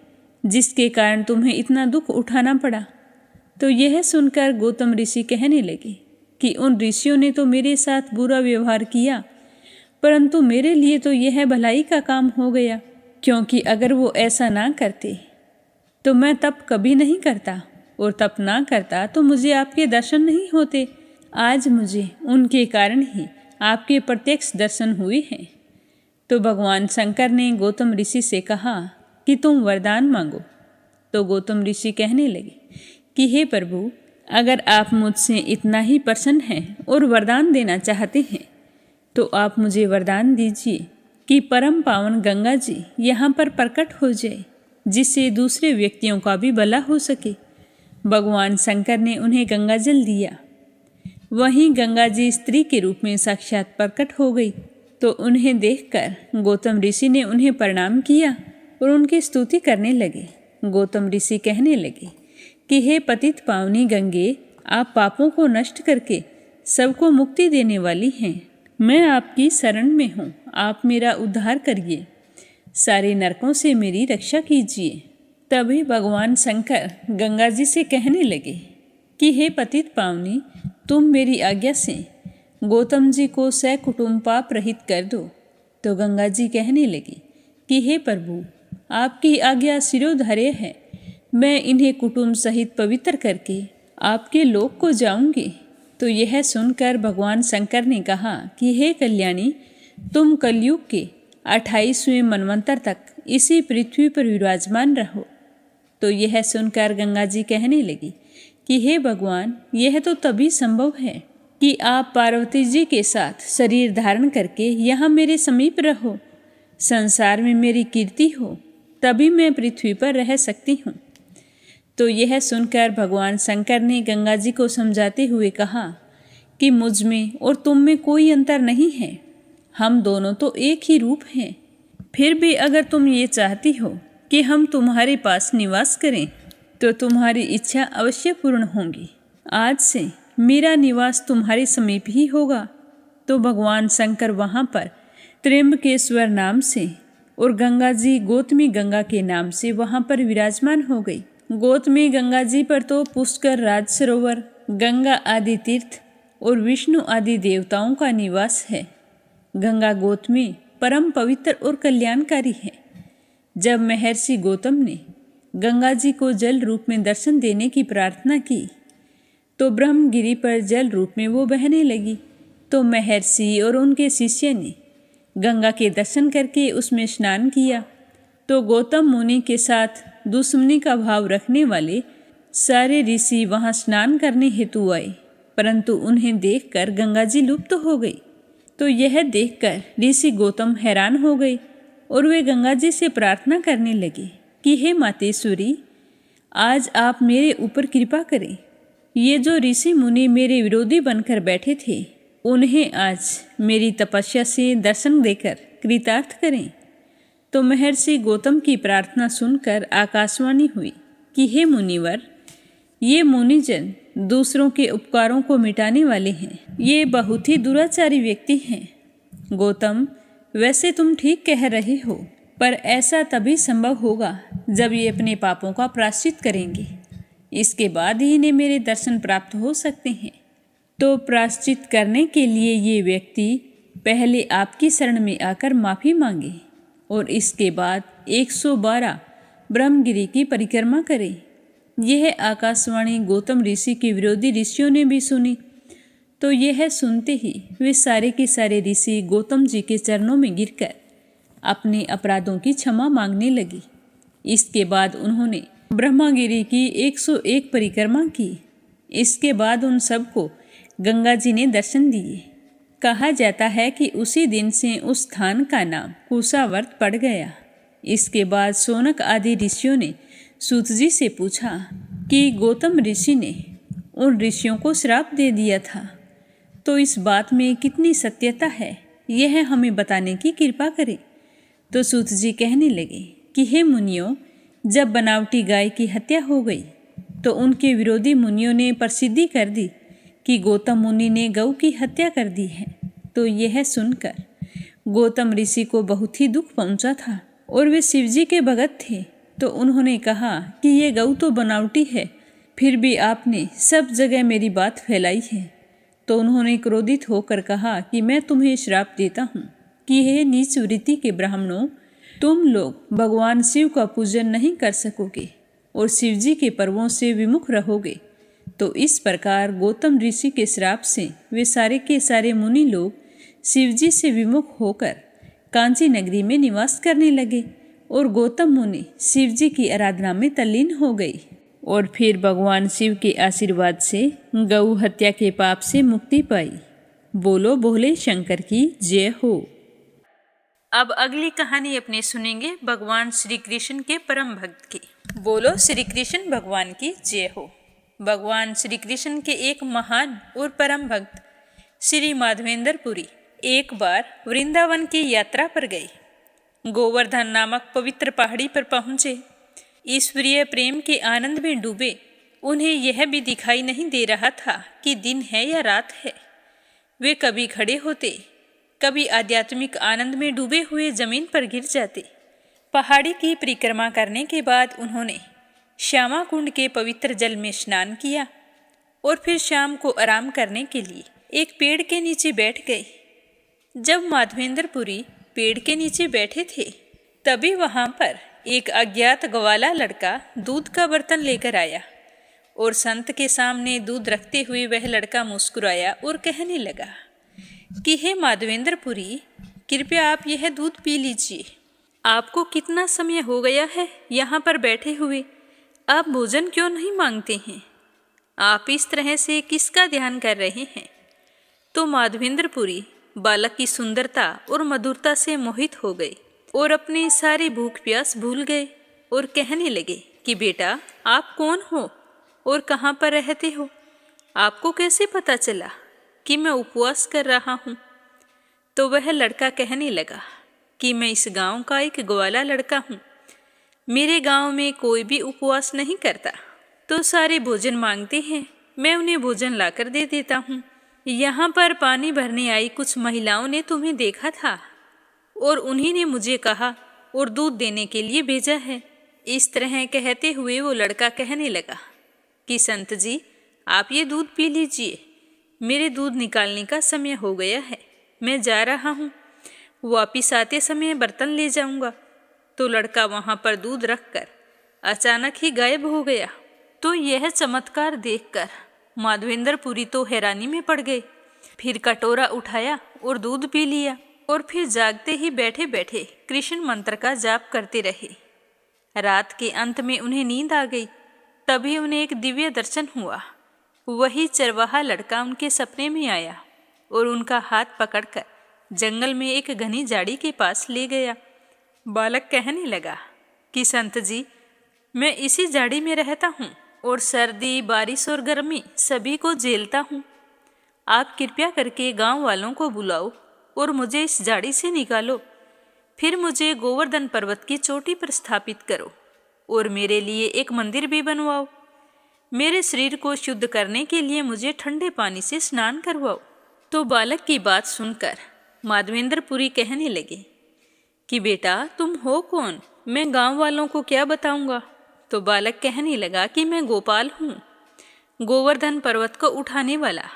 जिसके कारण तुम्हें इतना दुख उठाना पड़ा। तो यह सुनकर गौतम ऋषि कहने लगे कि उन ऋषियों ने तो मेरे साथ बुरा व्यवहार किया, परंतु मेरे लिए तो यह भलाई का काम हो गया, क्योंकि अगर वो ऐसा ना करते तो मैं तप कभी नहीं करता, और तप ना करता तो मुझे आपके दर्शन नहीं होते। आज मुझे उनके कारण ही आपके प्रत्यक्ष दर्शन हुए हैं। तो भगवान शंकर ने गौतम ऋषि से कहा कि तुम वरदान मांगो। तो गौतम ऋषि कहने लगे कि हे प्रभु, अगर आप मुझसे इतना ही प्रसन्न हैं और वरदान देना चाहते हैं तो आप मुझे वरदान दीजिए कि परम पावन गंगा जी यहाँ पर प्रकट हो जाए, जिससे दूसरे व्यक्तियों का भी भला हो सके। भगवान शंकर ने उन्हें गंगा जल दिया। वहीं गंगा जी स्त्री के रूप में साक्षात प्रकट हो गई। तो उन्हें देखकर गौतम ऋषि ने उन्हें प्रणाम किया और उनकी स्तुति करने लगे। गौतम ऋषि कहने लगे कि हे पतित पावनी गंगे, आप पापों को नष्ट करके सबको मुक्ति देने वाली हैं। मैं आपकी शरण में हूँ, आप मेरा उद्धार करिए, सारे नरकों से मेरी रक्षा कीजिए। तभी भगवान शंकर गंगा जी से कहने लगे कि हे पतित पावनी, तुम मेरी आज्ञा से गौतम जी को सकुटुम्ब पाप रहित कर दो। तो गंगा जी कहने लगी कि हे प्रभु, आपकी आज्ञा शिरोधार्य है। मैं इन्हें कुटुंब सहित पवित्र करके आपके लोक को जाऊंगी। तो यह सुनकर भगवान शंकर ने कहा कि हे कल्याणी, तुम कलयुग के 28वें मनवंतर तक इसी पृथ्वी पर विराजमान रहो। तो यह सुनकर गंगा जी कहने लगी कि हे भगवान, यह तो तभी संभव है कि आप पार्वती जी के साथ शरीर धारण करके यहाँ मेरे समीप रहो, संसार में मेरी कीर्ति हो, तभी मैं पृथ्वी पर रह सकती हूँ। तो यह सुनकर भगवान शंकर ने गंगा जी को समझाते हुए कहा कि मुझ में और तुम में कोई अंतर नहीं है, हम दोनों तो एक ही रूप हैं। फिर भी अगर तुम ये चाहती हो कि हम तुम्हारे पास निवास करें तो तुम्हारी इच्छा अवश्य पूर्ण होगी। आज से मेरा निवास तुम्हारे समीप ही होगा। तो भगवान शंकर वहाँ पर त्र्यंबकेश्वर नाम से और गंगा जी गौतमी गंगा के नाम से वहाँ पर विराजमान हो गई। गौतमी गंगा जी पर तो पुष्कर, राज सरोवर, गंगा आदि तीर्थ और विष्णु आदि देवताओं का निवास है। गंगा गौतमी परम पवित्र और कल्याणकारी है। जब महर्षि गौतम ने गंगा जी को जल रूप में दर्शन देने की प्रार्थना की तो ब्रह्मगिरी पर जल रूप में वो बहने लगी। तो महर्षि और उनके शिष्य ने गंगा के दर्शन करके उसमें स्नान किया। तो गौतम मुनि के साथ दुश्मनी का भाव रखने वाले सारे ऋषि वहाँ स्नान करने हेतु आए, परंतु उन्हें देखकर गंगा जी लुप्त हो गई। तो यह देखकर ऋषि गौतम हैरान हो गए और वे गंगा जी से प्रार्थना करने लगे कि हे मातेश्वरी, आज आप मेरे ऊपर कृपा करें। ये जो ऋषि मुनि मेरे विरोधी बनकर बैठे थे, उन्हें आज मेरी तपस्या से दर्शन देकर कृतार्थ करें। तो महर्षि गौतम की प्रार्थना सुनकर आकाशवाणी हुई कि हे मुनिवर, ये मुनिजन दूसरों के उपकारों को मिटाने वाले हैं। ये बहुत ही दुराचारी व्यक्ति हैं। गौतम, वैसे तुम ठीक कह रहे हो, पर ऐसा तभी संभव होगा जब ये अपने पापों का प्रायश्चित करेंगे। इसके बाद ही इन्हें मेरे दर्शन प्राप्त हो सकते हैं। तो प्रायश्चित करने के लिए ये व्यक्ति पहले आपकी शरण में आकर माफ़ी मांगे और इसके बाद 112 ब्रह्मगिरी की परिक्रमा करें। यह आकाशवाणी गौतम ऋषि के विरोधी ऋषियों ने भी सुनी। तो यह सुनते ही वे सारे के सारे ऋषि गौतम जी के चरणों में गिरकर अपने अपराधों की क्षमा मांगने लगी। इसके बाद उन्होंने ब्रह्मगिरी की 101 परिक्रमा की। इसके बाद उन सबको गंगा जी ने दर्शन दिए। कहा जाता है कि उसी दिन से उस स्थान का नाम कुशावर्त पड़ गया। इसके बाद शौनक आदि ऋषियों ने सूत जी से पूछा कि गौतम ऋषि ने उन ऋषियों को श्राप दे दिया था, तो इस बात में कितनी सत्यता है, यह हमें बताने की कृपा करें। तो सूत जी कहने लगे कि हे मुनियों, जब बनावटी गाय की हत्या हो गई तो उनके विरोधी मुनियों ने प्रसिद्धि कर दी कि गौतम मुनि ने गऊ की हत्या कर दी है। तो यह सुनकर गौतम ऋषि को बहुत ही दुख पहुंचा था और वे शिवजी के भगत थे। तो उन्होंने कहा कि ये गऊ तो बनावटी है, फिर भी आपने सब जगह मेरी बात फैलाई है। तो उन्होंने क्रोधित होकर कहा कि मैं तुम्हें श्राप देता हूँ कि हे नीच वृत्ति के ब्राह्मणों, तुम लोग भगवान शिव का पूजन नहीं कर सकोगे और शिवजी के पर्वों से विमुख रहोगे। तो इस प्रकार गौतम ऋषि के श्राप से वे सारे के सारे मुनि लोग शिवजी से विमुख होकर कांची नगरी में निवास करने लगे और गौतम मुनि शिवजी की आराधना में तल्लीन हो गई और फिर भगवान शिव के आशीर्वाद से गऊ हत्या के पाप से मुक्ति पाई। बोलो भोले शंकर की जय हो। अब अगली कहानी अपने सुनेंगे भगवान श्री कृष्ण के परम भक्त की। बोलो श्री कृष्ण भगवान की जय हो। भगवान श्री कृष्ण के एक महान और परम भक्त श्री माधवेंद्रपुरी एक बार वृंदावन की यात्रा पर गए। गोवर्धन नामक पवित्र पहाड़ी पर पहुँचे। ईश्वरीय प्रेम के आनंद में डूबे। उन्हें यह भी दिखाई नहीं दे रहा था कि दिन है या रात है। वे कभी खड़े होते, कभी आध्यात्मिक आनंद में डूबे हुए जमीन पर गिर जाते। पहाड़ी की परिक्रमा करने के बाद उन्होंने श्यामा कुंड के पवित्र जल में स्नान किया और फिर शाम को आराम करने के लिए एक पेड़ के नीचे बैठ गए। जब माधवेंद्रपुरी पेड़ के नीचे बैठे थे, तभी वहां पर एक अज्ञात ग्वाला लड़का दूध का बर्तन लेकर आया और संत के सामने दूध रखते हुए वह लड़का मुस्कुराया और कहने लगा कि हे माधवेंद्रपुरी, कृपया आप यह दूध पी लीजिए। आपको कितना समय हो गया है यहाँ पर बैठे हुए, आप भोजन क्यों नहीं मांगते हैं? आप इस तरह से किसका ध्यान कर रहे हैं? तो माधवेंद्रपुरी बालक की सुंदरता और मधुरता से मोहित हो गए और अपनी सारी भूख प्यास भूल गए और कहने लगे कि बेटा, आप कौन हो और कहाँ पर रहते हो? आपको कैसे पता चला कि मैं उपवास कर रहा हूँ? तो वह लड़का कहने लगा कि मैं इस गांव का एक ग्वाला लड़का हूँ। मेरे गांव में कोई भी उपवास नहीं करता, तो सारे भोजन मांगते हैं, मैं उन्हें भोजन लाकर दे देता हूँ। यहाँ पर पानी भरने आई कुछ महिलाओं ने तुम्हें देखा था और उन्हीं ने मुझे कहा और दूध देने के लिए भेजा है। इस तरह कहते हुए वो लड़का कहने लगा कि संत जी, आप ये दूध पी लीजिए, मेरे दूध निकालने का समय हो गया है, मैं जा रहा हूँ, वापिस आते समय बर्तन ले जाऊँगा। तो लड़का वहाँ पर दूध रखकर अचानक ही गायब हो गया। तो यह चमत्कार देखकर माधवेंद्रपुरी तो हैरानी में पड़ गए। फिर कटोरा उठाया और दूध पी लिया और फिर जागते ही बैठे बैठे कृष्ण मंत्र का जाप करते रहे। रात के अंत में उन्हें नींद आ गई। तभी उन्हें एक दिव्य दर्शन हुआ। वही चरवाहा लड़का उनके सपने में आया और उनका हाथ पकड़कर जंगल में एक घनी झाड़ी के पास ले गया। बालक कहने लगा कि संत जी, मैं इसी झाड़ी में रहता हूँ और सर्दी, बारिश और गर्मी सभी को झेलता हूँ। आप कृपया करके गांव वालों को बुलाओ और मुझे इस झाड़ी से निकालो। फिर मुझे गोवर्धन पर्वत की चोटी पर स्थापित करो और मेरे लिए एक मंदिर भी बनवाओ। मेरे शरीर को शुद्ध करने के लिए मुझे ठंडे पानी से स्नान करवाओ। तो बालक की बात सुनकर माधवेंद्रपुरी कहने लगे कि बेटा, तुम हो कौन? मैं गांव वालों को क्या बताऊंगा? तो बालक कहने लगा कि मैं गोपाल हूँ, गोवर्धन पर्वत को उठाने वाला।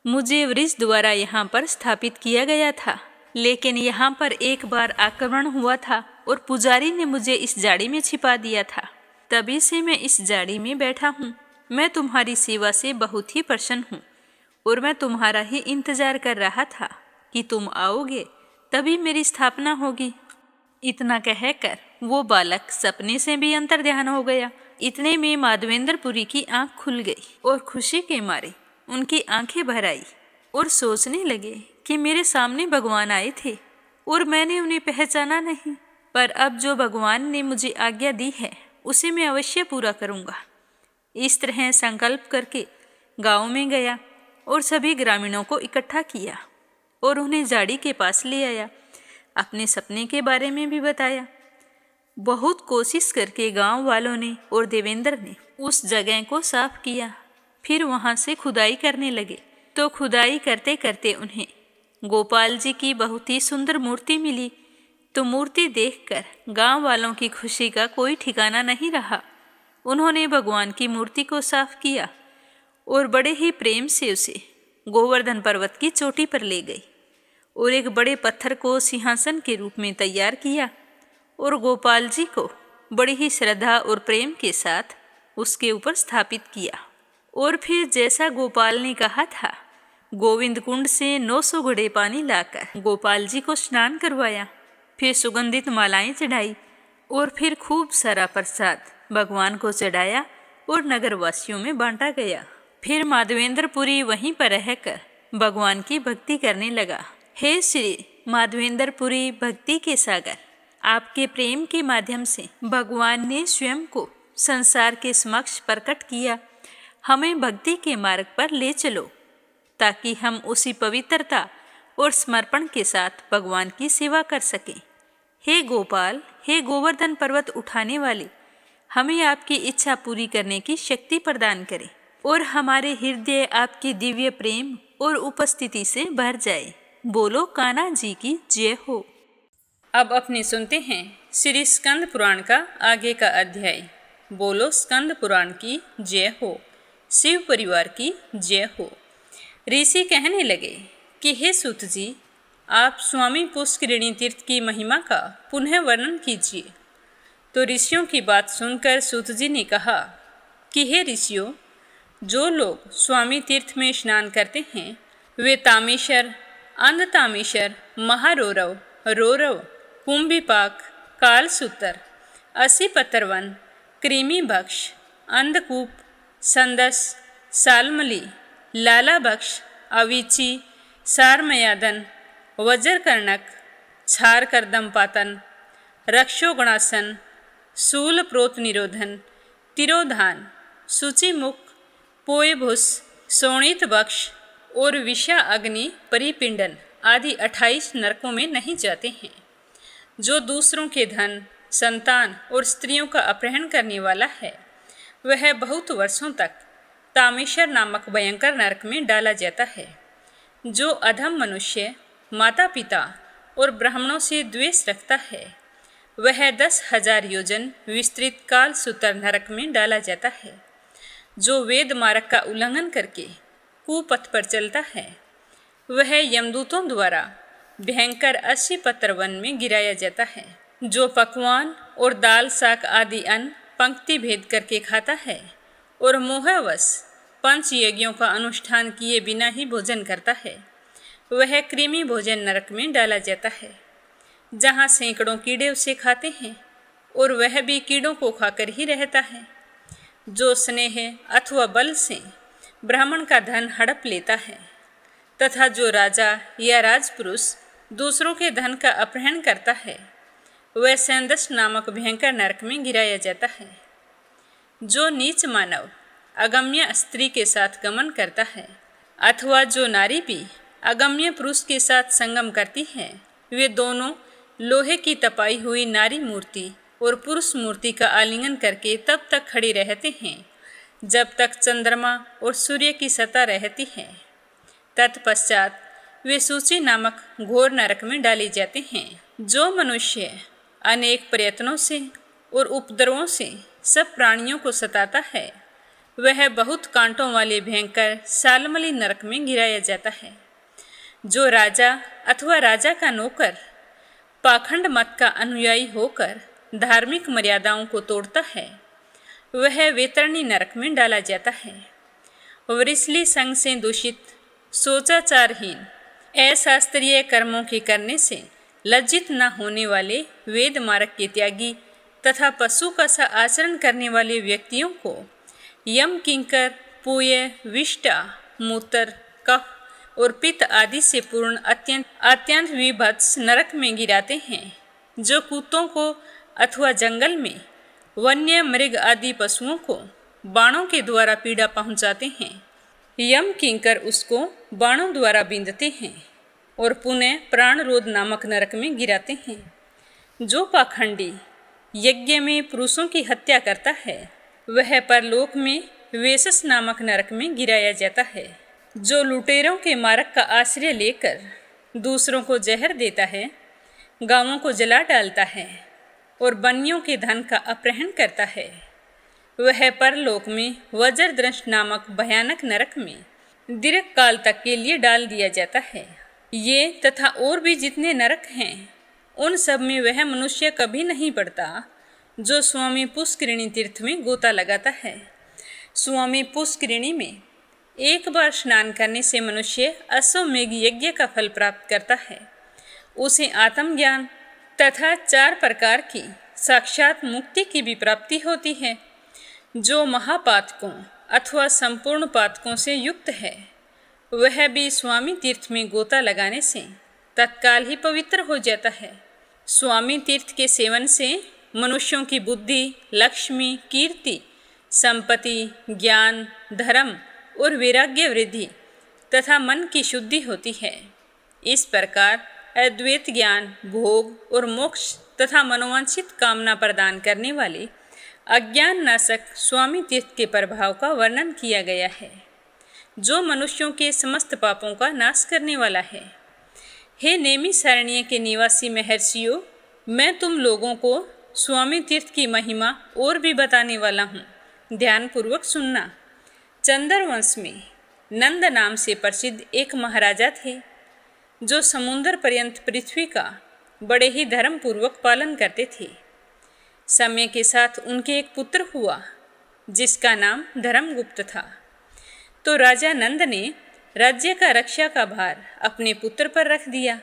मुझे वृष द्वारा यहाँ पर स्थापित किया गया था, लेकिन यहाँ पर एक बार आक्रमण हुआ था और पुजारी ने मुझे इस झाड़ी में छिपा दिया था। तभी से मैं इस झाड़ी में बैठा हूँ। मैं तुम्हारी सेवा से बहुत ही प्रसन्न हूँ और मैं तुम्हारा ही इंतजार कर रहा था कि तुम आओगे, तभी मेरी स्थापना होगी। इतना कहकर वो बालक सपने से भी अंतर्ध्यान हो गया। इतने में माधवेंद्रपुरी की आंख खुल गई और खुशी के मारे उनकी आंखें भर आई और सोचने लगे कि मेरे सामने भगवान आए थे और मैंने उन्हें पहचाना नहीं, पर अब जो भगवान ने मुझे आज्ञा दी है उसे मैं अवश्य पूरा करूंगा। इस तरह संकल्प करके गांव में गया और सभी ग्रामीणों को इकट्ठा किया और उन्हें झाड़ी के पास ले आया। अपने सपने के बारे में भी बताया। बहुत कोशिश करके गांव वालों ने और देवेंद्र ने उस जगह को साफ किया। फिर वहां से खुदाई करने लगे। तो खुदाई करते करते उन्हें गोपाल जी की बहुत ही सुंदर मूर्ति मिली। तो मूर्ति देखकर गांव वालों की खुशी का कोई ठिकाना नहीं रहा। उन्होंने भगवान की मूर्ति को साफ किया और बड़े ही प्रेम से उसे गोवर्धन पर्वत की चोटी पर ले गई और एक बड़े पत्थर को सिंहासन के रूप में तैयार किया और गोपाल जी को बड़ी ही श्रद्धा और प्रेम के साथ उसके ऊपर स्थापित किया। और फिर जैसा गोपाल ने कहा था, गोविंद कुंड से 900 घड़े पानी लाकर गोपाल जी को स्नान करवाया। फिर सुगंधित मालाएं चढ़ाई और फिर खूब सारा प्रसाद भगवान को चढ़ाया और नगरवासियों में बांटा गया। फिर माधवेंद्रपुरी वहीं पर रहकर भगवान की भक्ति करने लगा। हे श्री माधवेंद्रपुरी भक्ति के सागर, आपके प्रेम के माध्यम से भगवान ने स्वयं को संसार के समक्ष प्रकट किया। हमें भक्ति के मार्ग पर ले चलो ताकि हम उसी पवित्रता और समर्पण के साथ भगवान की सेवा कर सकें। हे गोपाल, हे गोवर्धन पर्वत उठाने वाले, हमें आपकी इच्छा पूरी करने की शक्ति प्रदान करें और हमारे हृदय आपके दिव्य प्रेम और उपस्थिति से भर जाए। बोलो कान्हा जी की जय हो। अब अपने सुनते हैं श्री स्कंद पुराण का आगे का अध्याय। बोलो स्कंद पुराण की जय हो, शिव परिवार की जय हो। ऋषि कहने लगे कि हे सूत जी, आप स्वामी पुष्करिणी तीर्थ की महिमा का पुनः वर्णन कीजिए। तो ऋषियों की बात सुनकर सूत जी ने कहा कि हे ऋषियों, जो लोग स्वामी तीर्थ में स्नान करते हैं वे तामेश्वर, अंधतामेश्वर, महारौरव, रौरव, कुंभिपाक, कालसूत्र, असीपतरवन, कृमिभक्ष, अंधकूप, संदस, सालमली, लालाभक्ष, अवीची, सारमयादन, वज्रकर्णक, छार कर्दमपातन, रक्षोगणासन, शूल प्रोत निरोधन, तिरोधान, सूचिमुख, पोयभुस, शोणित बक्ष और विषा अग्नि परिपिंडन आदि 28 नरकों में नहीं जाते हैं। जो दूसरों के धन, संतान और स्त्रियों का अपहरण करने वाला है वह बहुत वर्षों तक तामेश्वर नामक भयंकर नरक में डाला जाता है। जो अधम मनुष्य माता पिता और ब्राह्मणों से द्वेष रखता है वह 10,000 योजन विस्तृत काल सूत्र नरक में डाला जाता है। जो वेद मार्ग का उल्लंघन करके कुपथ पर चलता है वह यमदूतों द्वारा भयंकर 80 पत्र वन में गिराया जाता है। जो पकवान और दाल शाक आदि अन्न पंक्ति भेद करके खाता है और मोहवश 5 यज्ञों का अनुष्ठान किए बिना ही भोजन करता है वह कृमि भोजन नरक में डाला जाता है, जहाँ सैकड़ों कीड़े उसे खाते हैं और वह भी कीड़ों को खाकर ही रहता है। जो स्नेह अथवा बल से ब्राह्मण का धन हड़प लेता है तथा जो राजा या राजपुरुष दूसरों के धन का अपहरण करता है, वह सेंदस नामक भयंकर नरक में गिराया जाता है। जो नीच मानव अगम्य स्त्री के साथ गमन करता है अथवा जो नारी भी अगम्य पुरुष के साथ संगम करती है, वे दोनों लोहे की तपाई हुई नारी मूर्ति और पुरुष मूर्ति का आलिंगन करके तब तक खड़े रहते हैं जब तक चंद्रमा और सूर्य की सतह रहती है। तत्पश्चात वे सूची नामक घोर नरक में डाले जाते हैं। जो मनुष्य अनेक प्रयत्नों से और उपद्रवों से सब प्राणियों को सताता है, वह बहुत कांटों वाले भयंकर सालमली नरक में गिराया जाता है। जो राजा अथवा राजा का नौकर पाखंड मत का अनुयायी होकर धार्मिक मर्यादाओं को तोड़ता है, वह वेतरणी नरक में डाला जाता है। वरिसली संघ से दूषित, सोचाचारहीन, अशास्त्रीय कर्मों के करने से लज्जित न होने वाले, वेद मार्ग के त्यागी तथा पशु का सा आचरण करने वाले व्यक्तियों को यम किंकर, पूय, विष्टा, मूत्र, कफ और पित्त आदि से पूर्ण अत्यंत विभत्स नरक में गिराते हैं। जो कुत्तों को अथवा जंगल में वन्य मृग आदि पशुओं को बाणों के द्वारा पीड़ा पहुंचाते हैं, यम किंकर उसको बाणों द्वारा बींधते हैं और पुनः प्राणरोध नामक नरक में गिराते हैं। जो पाखंडी यज्ञ में पुरुषों की हत्या करता है, वह परलोक में वेशस नामक नरक में गिराया जाता है। जो लुटेरों के मार्ग का आश्रय लेकर दूसरों को जहर देता है, गांवों को जला डालता है और बनियों के धन का अपहरण करता है, वह परलोक में वज्रदंश नामक भयानक नरक में दीर्घ काल तक के लिए डाल दिया जाता है। ये तथा और भी जितने नरक हैं, उन सब में वह मनुष्य कभी नहीं पड़ता जो स्वामी पुष्करिणी तीर्थ में गोता लगाता है। स्वामी पुष्करिणी में एक बार स्नान करने से मनुष्य अश्वमेघ यज्ञ का फल प्राप्त करता है। उसे आत्मज्ञान तथा 4 प्रकार की साक्षात मुक्ति की भी प्राप्ति होती है। जो महापातकों अथवा संपूर्ण पातकों से युक्त है, वह भी स्वामी तीर्थ में गोता लगाने से तत्काल ही पवित्र हो जाता है। स्वामी तीर्थ के सेवन से मनुष्यों की बुद्धि, लक्ष्मी, कीर्ति, संपत्ति, ज्ञान, धर्म और वैराग्य वृद्धि तथा मन की शुद्धि होती है। इस प्रकार अद्वैत ज्ञान, भोग और मोक्ष तथा मनोवांछित कामना प्रदान करने वाले अज्ञान नाशक स्वामी तीर्थ के प्रभाव का वर्णन किया गया है, जो मनुष्यों के समस्त पापों का नाश करने वाला है। हे नेमी सारण्य के निवासी महर्षियों, मैं तुम लोगों को स्वामी तीर्थ की महिमा और भी बताने वाला हूँ। ध्यानपूर्वक सुनना। चंदर वंश में नंद नाम से प्रसिद्ध एक महाराजा थे, जो समुद्र पर्यंत पृथ्वी का बड़े ही धर्मपूर्वक पालन करते थे। समय के साथ उनके एक पुत्र हुआ, जिसका नाम धर्मगुप्त था। तो राजा नंद ने राज्य का रक्षा का भार अपने पुत्र पर रख दिया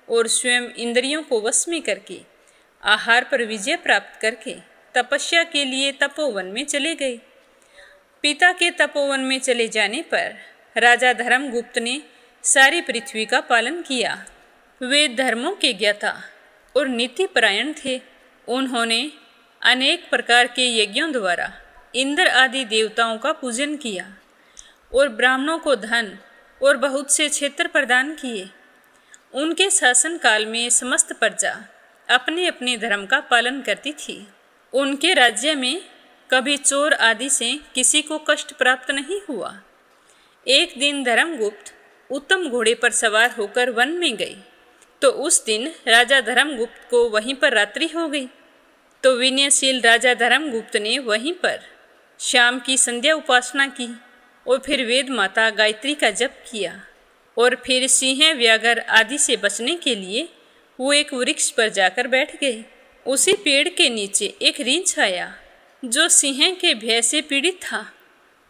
और स्वयं इंद्रियों को वश में करके आहार पर विजय प्राप्त करके तपस्या के लिए तपोवन में चले गए। पिता के तपोवन में चले जाने पर राजा धर्मगुप्त ने सारी पृथ्वी का पालन किया। वे धर्मों के ज्ञाता और नीतिपरायण थे। उन्होंने अनेक प्रकार के यज्ञों द्वारा इंद्र आदि देवताओं का पूजन किया और ब्राह्मणों को धन और बहुत से क्षेत्र प्रदान किए। उनके शासन काल में समस्त प्रजा अपने अपने धर्म का पालन करती थी। उनके राज्य में कभी चोर आदि से किसी को कष्ट प्राप्त नहीं हुआ। एक दिन धर्मगुप्त उत्तम घोड़े पर सवार होकर वन में गए, तो उस दिन राजा धर्मगुप्त को वहीं पर रात्रि हो गई। तो विनयशील राजा धर्मगुप्त ने वहीं पर शाम की संध्या उपासना की और फिर वेद माता गायत्री का जप किया और फिर सिंह, व्याघ्र आदि से बचने के लिए वो एक वृक्ष पर जाकर बैठ गए। उसी पेड़ के नीचे एक रींछ आया, जो सिंह के भय से पीड़ित था।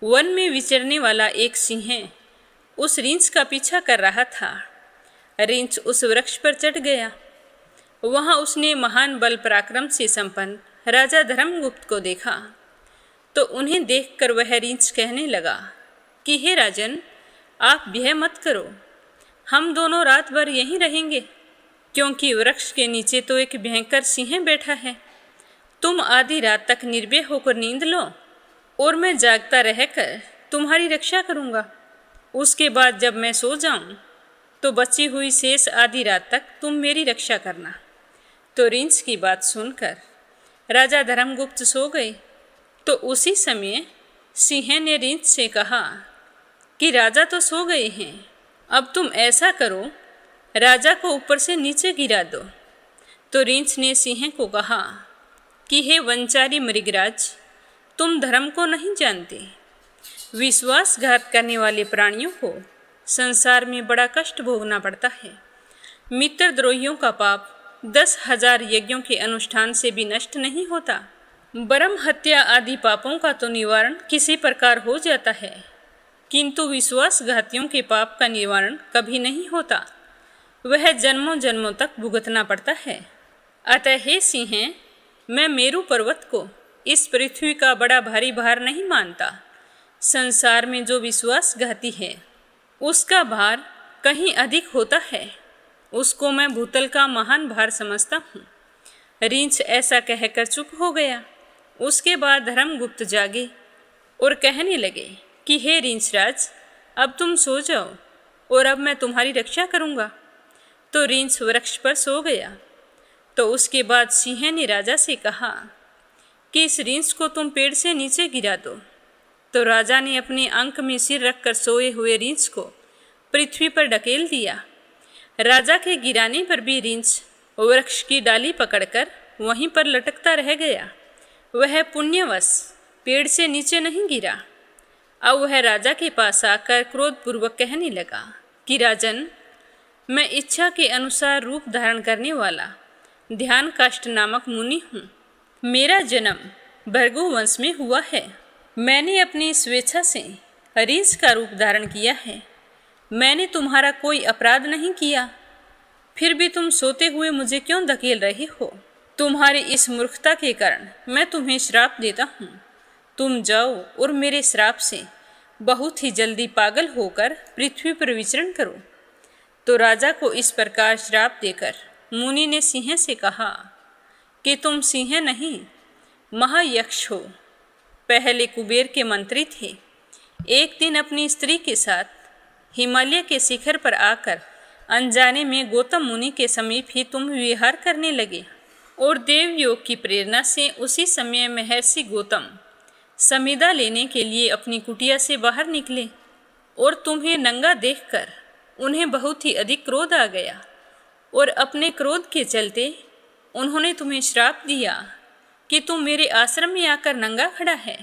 वन में विचरने वाला एक सिंह उस रींछ का पीछा कर रहा था। रींछ उस वृक्ष पर चढ़ गया। वहां उसने महान बल पराक्रम से संपन्न राजा धर्मगुप्त को देखा। तो उन्हें देखकर वह रींछ कहने लगा कि हे राजन, आप भय मत करो, हम दोनों रात भर यहीं रहेंगे। क्योंकि वृक्ष के नीचे तो एक भयंकर सिंह बैठा है। तुम आधी रात तक निर्भय होकर नींद लो और मैं जागता रहकर तुम्हारी रक्षा करूँगा। उसके बाद जब मैं सो जाऊँ तो बची हुई शेष आधी रात तक तुम मेरी रक्षा करना। तो रींछ की बात सुनकर राजा धर्मगुप्त सो गए। तो उसी समय सिंह ने रींछ से कहा कि राजा तो सो गए हैं, अब तुम ऐसा करो, राजा को ऊपर से नीचे गिरा दो। तो रींछ ने सिंह को कहा कि हे वंचारी मृगराज, तुम धर्म को नहीं जानते। विश्वासघात करने वाले प्राणियों को संसार में बड़ा कष्ट भोगना पड़ता है। मित्रद्रोहियों का पाप 10,000 यज्ञों के अनुष्ठान से भी नष्ट नहीं होता। ब्रह्म हत्या आदि पापों का तो निवारण किसी प्रकार हो जाता है, किंतु विश्वासघातियों के पाप का निवारण कभी नहीं होता, वह जन्मों जन्मों तक भुगतना पड़ता है। अतः हे सिंह, मैं मेरु पर्वत को इस पृथ्वी का बड़ा भारी भार नहीं मानता। संसार में जो विश्वासघाती है उसका भार कहीं अधिक होता है, उसको मैं भूतल का महान भार समझता हूँ। रींछ ऐसा कहकर चुप हो गया। उसके बाद धर्मगुप्त जागे और कहने लगे कि हे रींछराज, अब तुम सो जाओ और अब मैं तुम्हारी रक्षा करूँगा। तो रींछ वृक्ष पर सो गया। तो उसके बाद सिंह ने राजा से कहा कि इस रींछ को तुम पेड़ से नीचे गिरा दो। तो राजा ने अपने अंक में सिर रखकर सोए हुए रींछ को पृथ्वी पर ढकेल दिया। राजा के गिराने पर भी रींछ वृक्ष की डाली पकड़कर वहीं पर लटकता रह गया। वह पुण्यवश पेड़ से नीचे नहीं गिरा। अब वह राजा के पास आकर क्रोधपूर्वक कहने लगा कि राजन, मैं इच्छा के अनुसार रूप धारण करने वाला ध्यानकाष्ठ नामक मुनि हूँ। मेरा जन्म भृगु वंश में हुआ है। मैंने अपनी स्वेच्छा से रींछ का रूप धारण किया है। मैंने तुम्हारा कोई अपराध नहीं किया, फिर भी तुम सोते हुए मुझे क्यों धकेल रहे हो? तुम्हारी इस मूर्खता के कारण मैं तुम्हें श्राप देता हूँ। तुम जाओ और मेरे श्राप से बहुत ही जल्दी पागल होकर पृथ्वी पर विचरण करो। तो राजा को इस प्रकार श्राप देकर मुनि ने सिंह से कहा कि तुम सिंह नहीं, महायक्ष हो। पहले कुबेर के मंत्री थे। एक दिन अपनी स्त्री के साथ हिमालय के शिखर पर आकर अनजाने में गौतम मुनि के समीप ही तुम विहार करने लगे और देवयोग की प्रेरणा से उसी समय महर्षि गौतम समिधा लेने के लिए अपनी कुटिया से बाहर निकले और तुम्हें नंगा देखकर उन्हें बहुत ही अधिक क्रोध आ गया और अपने क्रोध के चलते उन्होंने तुम्हें श्राप दिया कि तुम मेरे आश्रम में आकर नंगा खड़ा है,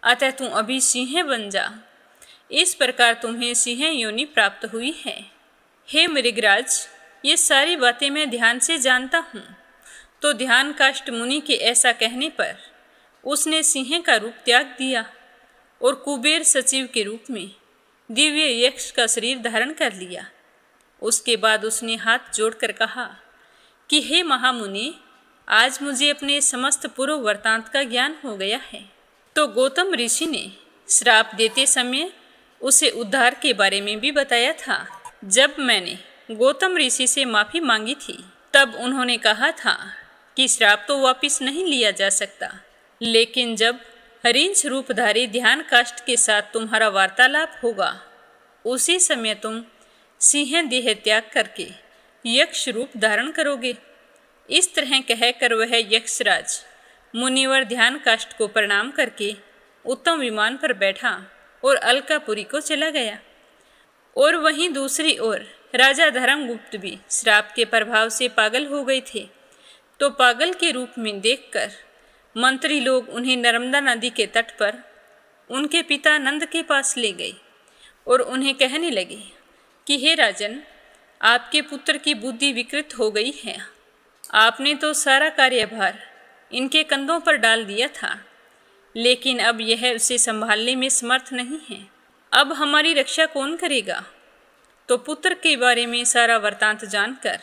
अतः तुम अभी सिंह बन जा। इस प्रकार तुम्हें सिंह योनि प्राप्त हुई है। हे मृगराज, ये सारी बातें मैं ध्यान से जानता हूँ। तो ध्यानकाष्ठ मुनि के ऐसा कहने पर उसने सिंह का रूप त्याग दिया और कुबेर सचिव के रूप में दिव्य यक्ष का शरीर धारण कर लिया। उसके बाद उसने हाथ जोड़कर कहा कि हे महामुनि, आज मुझे अपने समस्त पूर्व वृत्तांत का ज्ञान हो गया है। तो गौतम ऋषि ने श्राप देते समय उसे उद्धार के बारे में भी बताया था। जब मैंने गौतम ऋषि से माफ़ी मांगी थी तब उन्होंने कहा था कि श्राप तो वापस नहीं लिया जा सकता, लेकिन जब रींछ रूपधारी ध्यान काष्ठ के साथ तुम्हारा वार्तालाप होगा उसी समय तुम सिंह देह त्याग करके यक्ष रूप धारण करोगे। इस तरह कहकर वह यक्षराज मुनिवर ध्यान काष्ठ को प्रणाम करके उत्तम विमान पर बैठा और अलकापुरी को चला गया। और वहीं दूसरी ओर राजा धर्मगुप्त भी श्राप के प्रभाव से पागल हो गए थे। तो पागल के रूप में देखकर मंत्री लोग उन्हें नर्मदा नदी के तट पर उनके पिता नंद के पास ले गए और उन्हें कहने लगे कि हे राजन, आपके पुत्र की बुद्धि विकृत हो गई है। आपने तो सारा कार्यभार इनके कंधों पर डाल दिया था, लेकिन अब यह उसे संभालने में समर्थ नहीं है। अब हमारी रक्षा कौन करेगा? तो पुत्र के बारे में सारा वृत्तांत जानकर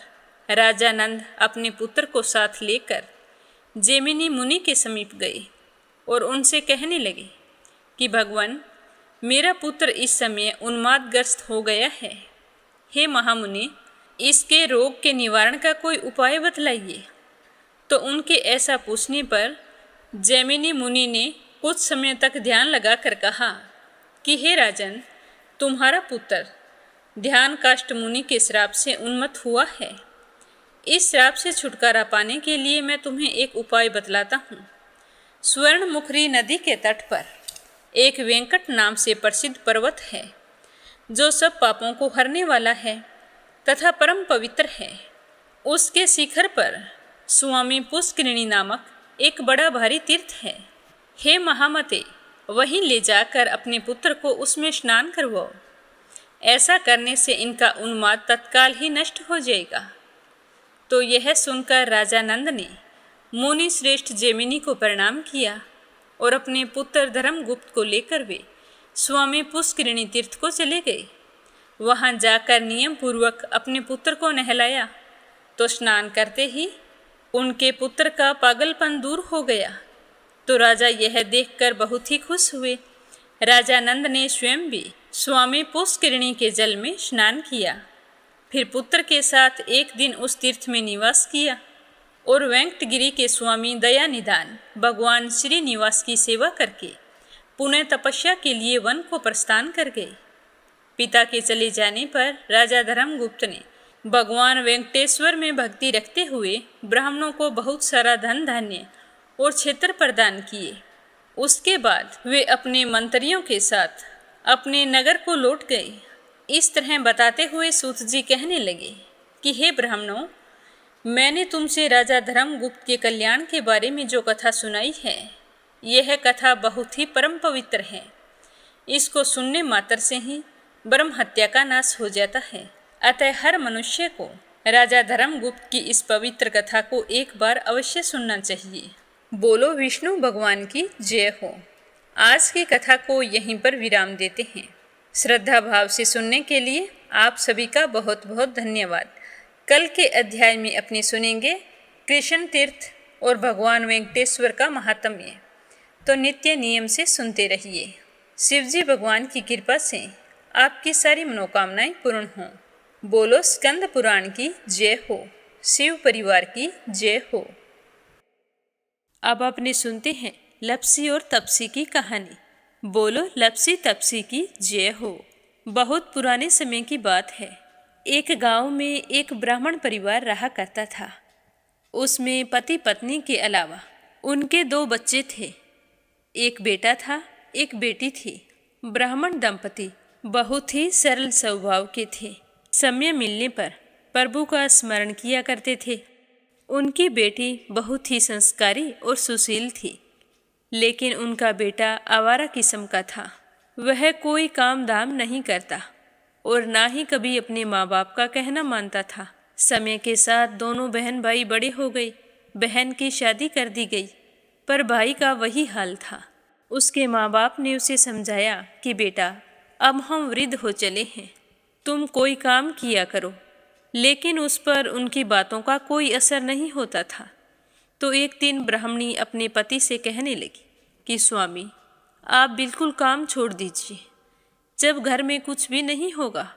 राजा नंद अपने पुत्र को साथ लेकर जैमिनी मुनि के समीप गए और उनसे कहने लगे कि भगवान, मेरा पुत्र इस समय उन्मादग्रस्त हो गया है। हे महामुनि, इसके रोग के निवारण का कोई उपाय बतलाइए। तो उनके ऐसा पूछने पर जैमिनी मुनि ने कुछ समय तक ध्यान लगाकर कहा कि हे राजन, तुम्हारा पुत्र ध्यान काष्ठ मुनि के श्राप से उन्मत्त हुआ है। इस श्राप से छुटकारा पाने के लिए मैं तुम्हें एक उपाय बतलाता हूँ। स्वर्णमुखरी नदी के तट पर एक वेंकट नाम से प्रसिद्ध पर्वत है, जो सब पापों को हरने वाला है तथा परम पवित्र है। उसके शिखर पर स्वामी पुष्करिणी नामक एक बड़ा भारी तीर्थ है। हे महामते, वहीं ले जाकर अपने पुत्र को उसमें स्नान करवाओ। ऐसा करने से इनका उन्माद तत्काल ही नष्ट हो जाएगा। तो यह सुनकर राजा नंद ने मुनि श्रेष्ठ जैमिनी को प्रणाम किया और अपने पुत्र धर्मगुप्त को लेकर वे स्वामी पुष्करिणी तीर्थ को चले गए। वहां जाकर नियम पूर्वक अपने पुत्र को नहलाया तो स्नान करते ही उनके पुत्र का पागलपन दूर हो गया। तो राजा यह देखकर बहुत ही खुश हुए। राजा नंद ने स्वयं भी स्वामी पुष्करिणी के जल में स्नान किया, फिर पुत्र के साथ एक दिन उस तीर्थ में निवास किया और वेंकटगिरी के स्वामी दयानिधान भगवान श्रीनिवास की सेवा करके पुनः तपस्या के लिए वन को प्रस्थान कर गए। पिता के चले जाने पर राजा धर्मगुप्त ने भगवान वेंकटेश्वर में भक्ति रखते हुए ब्राह्मणों को बहुत सारा धन धान्य और क्षेत्र प्रदान किए। उसके बाद वे अपने मंत्रियों के साथ अपने नगर को लौट गए। इस तरह बताते हुए सूत जी कहने लगे कि हे ब्राह्मणों, मैंने तुमसे राजा धर्मगुप्त के कल्याण के बारे में जो कथा सुनाई है, यह कथा बहुत ही परम पवित्र है। इसको सुनने मात्र से ही ब्रह्म हत्या का नाश हो जाता है। अतः हर मनुष्य को राजा धर्मगुप्त की इस पवित्र कथा को एक बार अवश्य सुनना चाहिए। बोलो विष्णु भगवान की जय हो। आज की कथा को यहीं पर विराम देते हैं। श्रद्धा भाव से सुनने के लिए आप सभी का बहुत बहुत धन्यवाद। कल के अध्याय में अपने सुनेंगे कृष्ण तीर्थ और भगवान वेंकटेश्वर का महात्म्य। तो नित्य नियम से सुनते रहिए। शिवजी भगवान की कृपा से आपकी सारी मनोकामनाएं पूर्ण हों। बोलो स्कंद पुराण की जय हो। शिव परिवार की जय हो। अब आपने सुनते हैं लपसी और तपसी की कहानी। बोलो लपसी तपसी की जय हो। बहुत पुराने समय की बात है। एक गांव में एक ब्राह्मण परिवार रहा करता था। उसमें पति पत्नी के अलावा उनके 2 बच्चे थे। एक बेटा था, एक बेटी थी। ब्राह्मण दंपति बहुत ही सरल स्वभाव के थे। समय मिलने पर प्रभु का स्मरण किया करते थे। उनकी बेटी बहुत ही संस्कारी और सुशील थी, लेकिन उनका बेटा आवारा किस्म का था। वह कोई काम धाम नहीं करता और ना ही कभी अपने माँ बाप का कहना मानता था। समय के साथ दोनों बहन भाई बड़े हो गए। बहन की शादी कर दी गई, पर भाई का वही हाल था। उसके माँ बाप ने उसे समझाया कि बेटा, अब हम वृद्ध हो चले हैं, तुम कोई काम किया करो, लेकिन उस पर उनकी बातों का कोई असर नहीं होता था। तो एक दिन ब्राह्मणी अपने पति से कहने लगी कि स्वामी, आप बिल्कुल काम छोड़ दीजिए। जब घर में कुछ भी नहीं होगा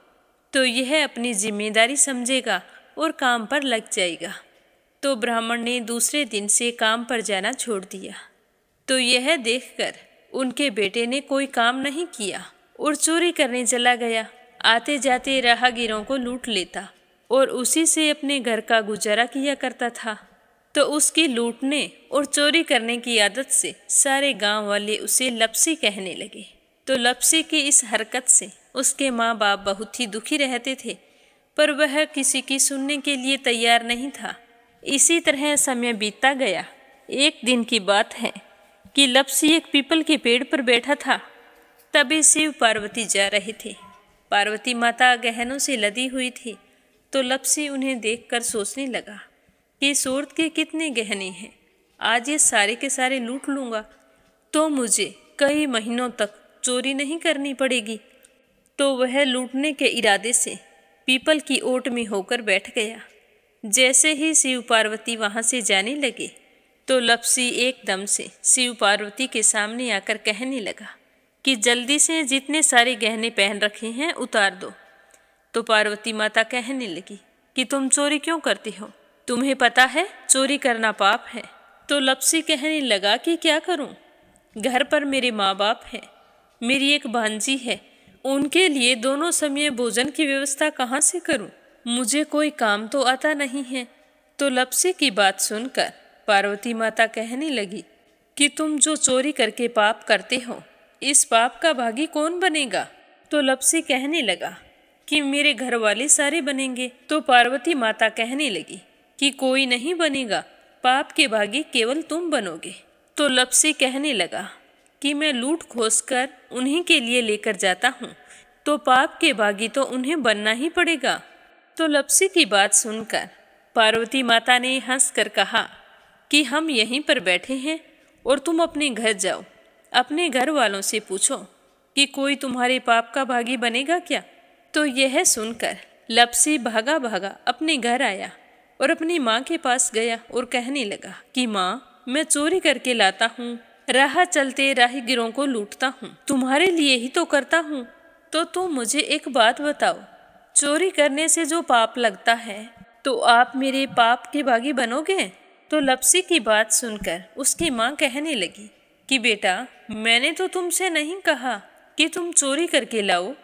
तो यह अपनी जिम्मेदारी समझेगा और काम पर लग जाएगा। तो ब्राह्मण ने दूसरे दिन से काम पर जाना छोड़ दिया। तो यह देखकर उनके बेटे ने कोई काम नहीं किया और चोरी करने चला गया। आते जाते राहगीरों को लूट लेता और उसी से अपने घर का गुजारा किया करता था। तो उसकी लूटने और चोरी करने की आदत से सारे गांव वाले उसे लपसी कहने लगे। तो लपसी की इस हरकत से उसके माँ बाप बहुत ही दुखी रहते थे, पर वह किसी की सुनने के लिए तैयार नहीं था। इसी तरह समय बीतता गया। एक दिन की बात है कि लपसी एक पीपल के पेड़ पर बैठा था। तभी शिव पार्वती जा रहे थे। पार्वती माता गहनों से लदी हुई थी। तो लपसी उन्हें देखकर सोचने लगा कि सूरत के कितने गहने हैं, आज ये सारे के सारे लूट लूँगा तो मुझे कई महीनों तक चोरी नहीं करनी पड़ेगी। तो वह लूटने के इरादे से पीपल की ओट में होकर बैठ गया। जैसे ही शिव पार्वती वहाँ से जाने लगे तो लपसी एकदम से शिव पार्वती के सामने आकर कहने लगा कि जल्दी से जितने सारे गहने पहन रखे हैं उतार दो। तो पार्वती माता कहने लगी कि तुम चोरी क्यों करती हो? तुम्हें पता है चोरी करना पाप है। तो लप्सी कहने लगा कि क्या करूं? घर पर मेरे माँ बाप हैं, मेरी एक भांजी है, उनके लिए दोनों समय भोजन की व्यवस्था कहाँ से करूं? मुझे कोई काम तो आता नहीं है। तो लप्सी की बात सुनकर पार्वती माता कहने लगी कि तुम जो चोरी करके पाप करते हो, इस पाप का भागी कौन बनेगा? तो लप्सी कहने लगा कि मेरे घर वाले सारे बनेंगे। तो पार्वती माता कहने लगी कि कोई नहीं बनेगा, पाप के भागी केवल तुम बनोगे। तो लप्सी कहने लगा कि मैं लूट खोस कर उन्हीं के लिए लेकर जाता हूँ, तो पाप के भागी तो उन्हें बनना ही पड़ेगा। तो लप्सी की बात सुनकर पार्वती माता ने हंसकर कहा कि हम यहीं पर बैठे हैं और तुम अपने घर जाओ, अपने घर वालों से पूछो कि कोई तुम्हारे पाप का भागी बनेगा क्या? तो यह सुनकर लप्सी भागा भागा अपने घर आया और अपनी माँ के पास गया और कहने लगा कि माँ, मैं चोरी करके लाता हूँ, राह चलते राहगीरों को लूटता हूँ, तुम्हारे लिए ही तो करता हूँ। तो तुम मुझे एक बात बताओ, चोरी करने से जो पाप लगता है, तो आप मेरे पाप के भागी बनोगे? तो लप्सी की बात सुनकर उसकी माँ कहने लगी कि बेटा, मैंने तो तुमसे नहीं कहा कि तुम चोरी करके लाओ,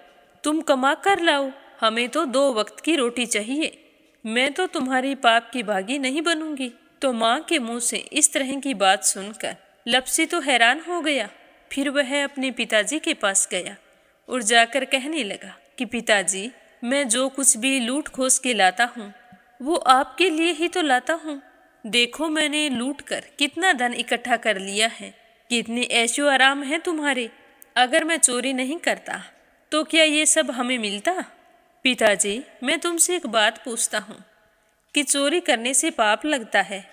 तुम कमा कर लाओ, हमें तो 2 वक्त की रोटी चाहिए, मैं तो तुम्हारी पाप की भागी नहीं बनूंगी। तो माँ के मुंह से इस तरह की बात सुनकर लप्सी तो हैरान हो गया। फिर वह अपने पिताजी के पास गया और जाकर कहने लगा कि पिताजी, मैं जो कुछ भी लूट खोस के लाता हूँ वो आपके लिए ही तो लाता हूँ। देखो मैंने लूट कर कितना धन इकट्ठा कर लिया है, कितने ऐशो आराम है तुम्हारे। अगर मैं चोरी नहीं करता तो क्या ये सब हमें मिलता? पिताजी, मैं तुमसे एक बात पूछता हूँ कि चोरी करने से पाप लगता है,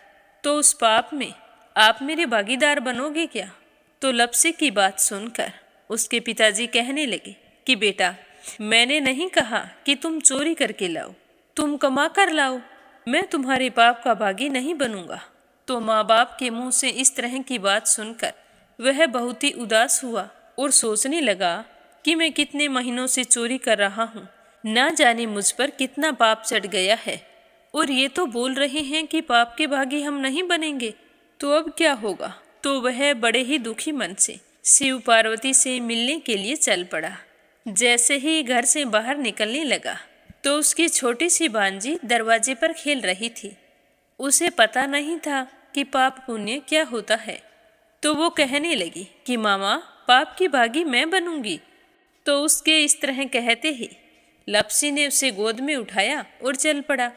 तो उस पाप में आप मेरे भागीदार बनोगे क्या? तो लप्सी की बात सुनकर उसके पिताजी कहने लगे कि बेटा, मैंने नहीं कहा कि तुम चोरी करके लाओ, तुम कमा कर लाओ, मैं तुम्हारे पाप का भागी नहीं बनूंगा। तो माँ बाप के मुंह से इस तरह की बात सुनकर वह बहुत ही उदास हुआ और सोचने लगा कि मैं कितने महीनों से चोरी कर रहा हूँ, ना जाने मुझ पर कितना पाप चढ़ गया है, और ये तो बोल रहे हैं कि पाप के भागी हम नहीं बनेंगे, तो अब क्या होगा? तो वह बड़े ही दुखी मन से शिव पार्वती से मिलने के लिए चल पड़ा। जैसे ही घर से बाहर निकलने लगा तो उसकी छोटी सी भांजी दरवाजे पर खेल रही थी। उसे पता नहीं था कि पाप पुण्य क्या होता है, तो वो कहने लगी कि मामा, पाप की भागी मैं बनूंगी। तो उसके इस तरह कहते ही लप्सी ने उसे गोद में उठाया और चल पड़ा।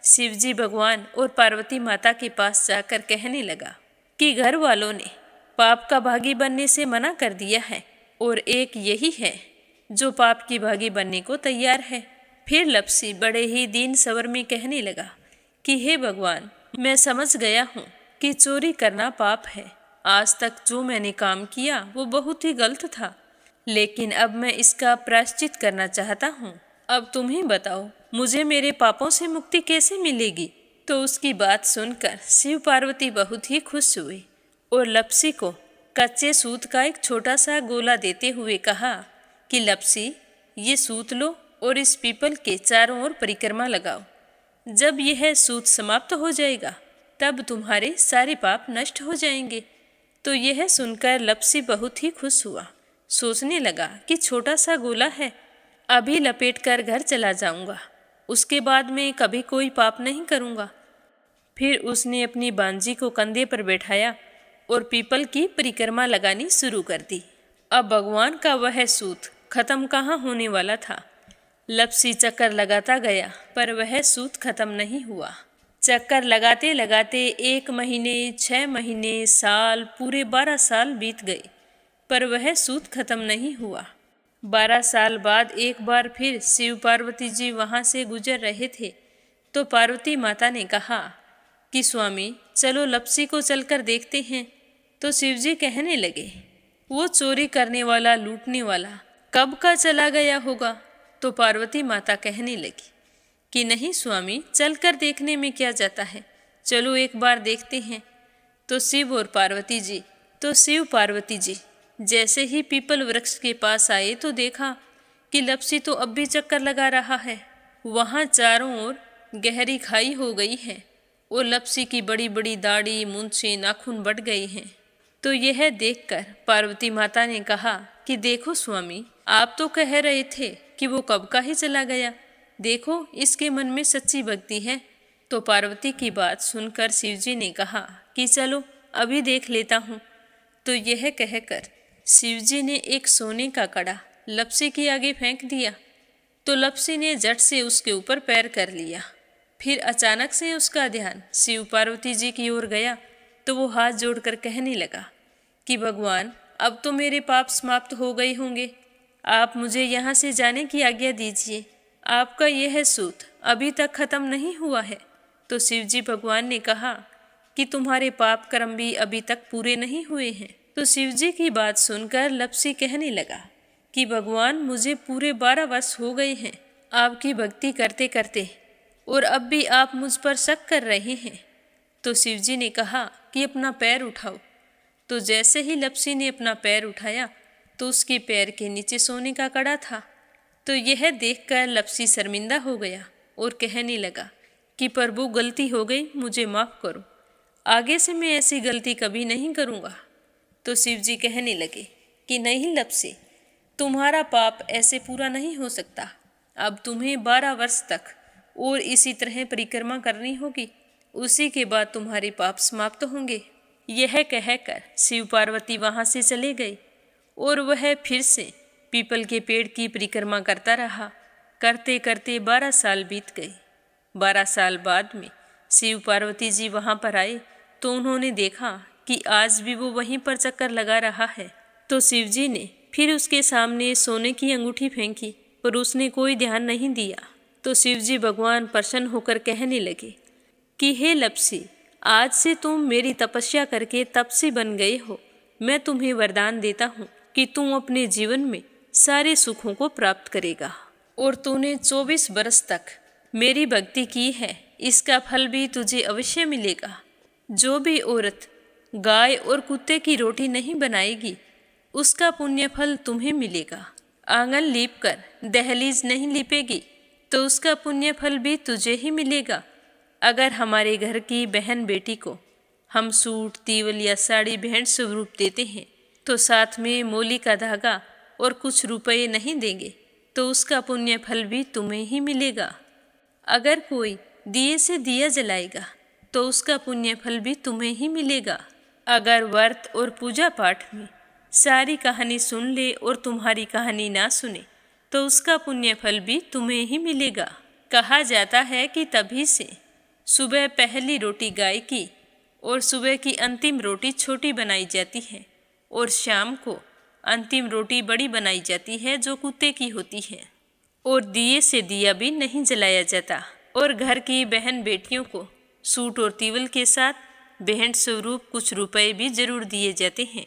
शिवजी भगवान और पार्वती माता के पास जाकर कहने लगा कि घर वालों ने पाप का भागी बनने से मना कर दिया है और एक यही है जो पाप की भागी बनने को तैयार है। फिर लप्सी बड़े ही दीन स्वर में कहने लगा कि हे भगवान, मैं समझ गया हूँ कि चोरी करना पाप है। आज तक जो मैंने काम किया वो बहुत ही गलत था, लेकिन अब मैं इसका प्रायश्चित करना चाहता हूँ। अब तुम ही बताओ, मुझे मेरे पापों से मुक्ति कैसे मिलेगी? तो उसकी बात सुनकर शिव पार्वती बहुत ही खुश हुए और लप्सी को कच्चे सूत का एक छोटा सा गोला देते हुए कहा कि लप्सी, ये सूत लो और इस पीपल के चारों ओर परिक्रमा लगाओ। जब यह सूत समाप्त हो जाएगा तब तुम्हारे सारे पाप नष्ट हो जाएंगे। तो यह सुनकर लप्सी बहुत ही खुश हुआ। सोचने लगा कि छोटा सा गोला है, अभी लपेट कर घर चला जाऊंगा, उसके बाद में कभी कोई पाप नहीं करूंगा। फिर उसने अपनी बांजी को कंधे पर बैठाया और पीपल की परिक्रमा लगानी शुरू कर दी। अब भगवान का वह सूत खत्म कहाँ होने वाला था। लप्सी चक्कर लगाता गया पर वह सूत खत्म नहीं हुआ। चक्कर लगाते लगाते 1 महीने, 6 महीने, साल, पूरे 12 साल बीत गए पर वह सूत खत्म नहीं हुआ। 12 साल बाद एक बार फिर शिव पार्वती जी वहाँ से गुजर रहे थे तो पार्वती माता ने कहा कि स्वामी, चलो लप्सी को चलकर देखते हैं। तो शिवजी कहने लगे, वो चोरी करने वाला, लूटने वाला कब का चला गया होगा? तो पार्वती माता कहने लगी कि नहीं स्वामी, चलकर देखने में क्या जाता है, चलो एक बार देखते हैं। तो शिव पार्वती जी जैसे ही पीपल वृक्ष के पास आए तो देखा कि लप्सी तो अब भी चक्कर लगा रहा है। वहाँ चारों ओर गहरी खाई हो गई है और लपसी की बड़ी बड़ी दाढ़ी, मूंछें, नाखून बढ़ गए हैं। तो यह देखकर पार्वती माता ने कहा कि देखो स्वामी, आप तो कह रहे थे कि वो कब का ही चला गया, देखो इसके मन में सच्ची भक्ति है। तो पार्वती की बात सुनकर शिवजी ने कहा कि चलो अभी देख लेता हूँ। तो यह कहकर शिवजी ने एक सोने का कड़ा लपसी के आगे फेंक दिया। तो लपसी ने झट से उसके ऊपर पैर कर लिया। फिर अचानक से उसका ध्यान शिव पार्वती जी की ओर गया। तो वो हाथ जोड़कर कहने लगा कि भगवान, अब तो मेरे पाप समाप्त हो गए होंगे, आप मुझे यहाँ से जाने की आज्ञा दीजिए। आपका यह सूत अभी तक खत्म नहीं हुआ है। तो शिवजी भगवान ने कहा कि तुम्हारे पाप कर्म भी अभी तक पूरे नहीं हुए हैं। तो शिवजी की बात सुनकर लपसी कहने लगा कि भगवान, मुझे पूरे 12 वर्ष हो गए हैं आपकी भक्ति करते करते, और अब भी आप मुझ पर शक कर रहे हैं। तो शिवजी ने कहा कि अपना पैर उठाओ। तो जैसे ही लपसी ने अपना पैर उठाया तो उसके पैर के नीचे सोने का कड़ा था। तो यह देखकर लपसी शर्मिंदा हो गया और कहने लगा कि प्रभु, गलती हो गई, मुझे माफ़ करो, आगे से मैं ऐसी गलती कभी नहीं करूँगा। तो शिवजी कहने लगे कि नहीं लपसी, तुम्हारा पाप ऐसे पूरा नहीं हो सकता। अब तुम्हें 12 वर्ष तक और इसी तरह परिक्रमा करनी होगी, उसी के बाद तुम्हारे पाप समाप्त होंगे। यह कहकर शिव पार्वती वहाँ से चले गए और वह फिर से पीपल के पेड़ की परिक्रमा करता रहा। करते करते 12 साल बीत गए। 12 साल बाद में शिव पार्वती जी वहाँ पर आए तो उन्होंने देखा कि आज भी वो वहीं पर चक्कर लगा रहा है। तो शिवजी ने फिर उसके सामने सोने की अंगूठी फेंकी पर उसने कोई ध्यान नहीं दिया। तो शिवजी भगवान प्रसन्न होकर कहने लगे कि हे लपसी, आज से तुम मेरी तपस्या करके तपसी बन गए हो। मैं तुम्हें वरदान देता हूँ कि तुम अपने जीवन में सारे सुखों को प्राप्त करेगा। और तूने 24 बरस तक मेरी भक्ति की है, इसका फल भी तुझे अवश्य मिलेगा। जो भी औरत गाय और कुत्ते की रोटी नहीं बनाएगी, उसका पुण्य फल तुम्हें मिलेगा। आंगन लीप कर दहलीज नहीं लीपेगी तो उसका पुण्य फल भी तुझे ही मिलेगा। अगर हमारे घर की बहन बेटी को हम सूट, तीवल या साड़ी भेंट स्वरूप देते हैं तो साथ में मोली का धागा और कुछ रुपए नहीं देंगे तो उसका पुण्य फल भी तुम्हें ही मिलेगा। अगर कोई दिए से दिया जलाएगा तो उसका पुण्य फल भी तुम्हें ही मिलेगा। अगर व्रत और पूजा पाठ में सारी कहानी सुन ले और तुम्हारी कहानी ना सुने तो उसका पुण्य फल भी तुम्हें ही मिलेगा। कहा जाता है कि तभी से सुबह पहली रोटी गाय की और सुबह की अंतिम रोटी छोटी बनाई जाती है और शाम को अंतिम रोटी बड़ी बनाई जाती है जो कुत्ते की होती है। और दिए से दिया भी नहीं जलाया जाता। और घर की बहन बेटियों को सूट और तीवल के साथ भेंट स्वरूप कुछ रुपए भी जरूर दिए जाते हैं।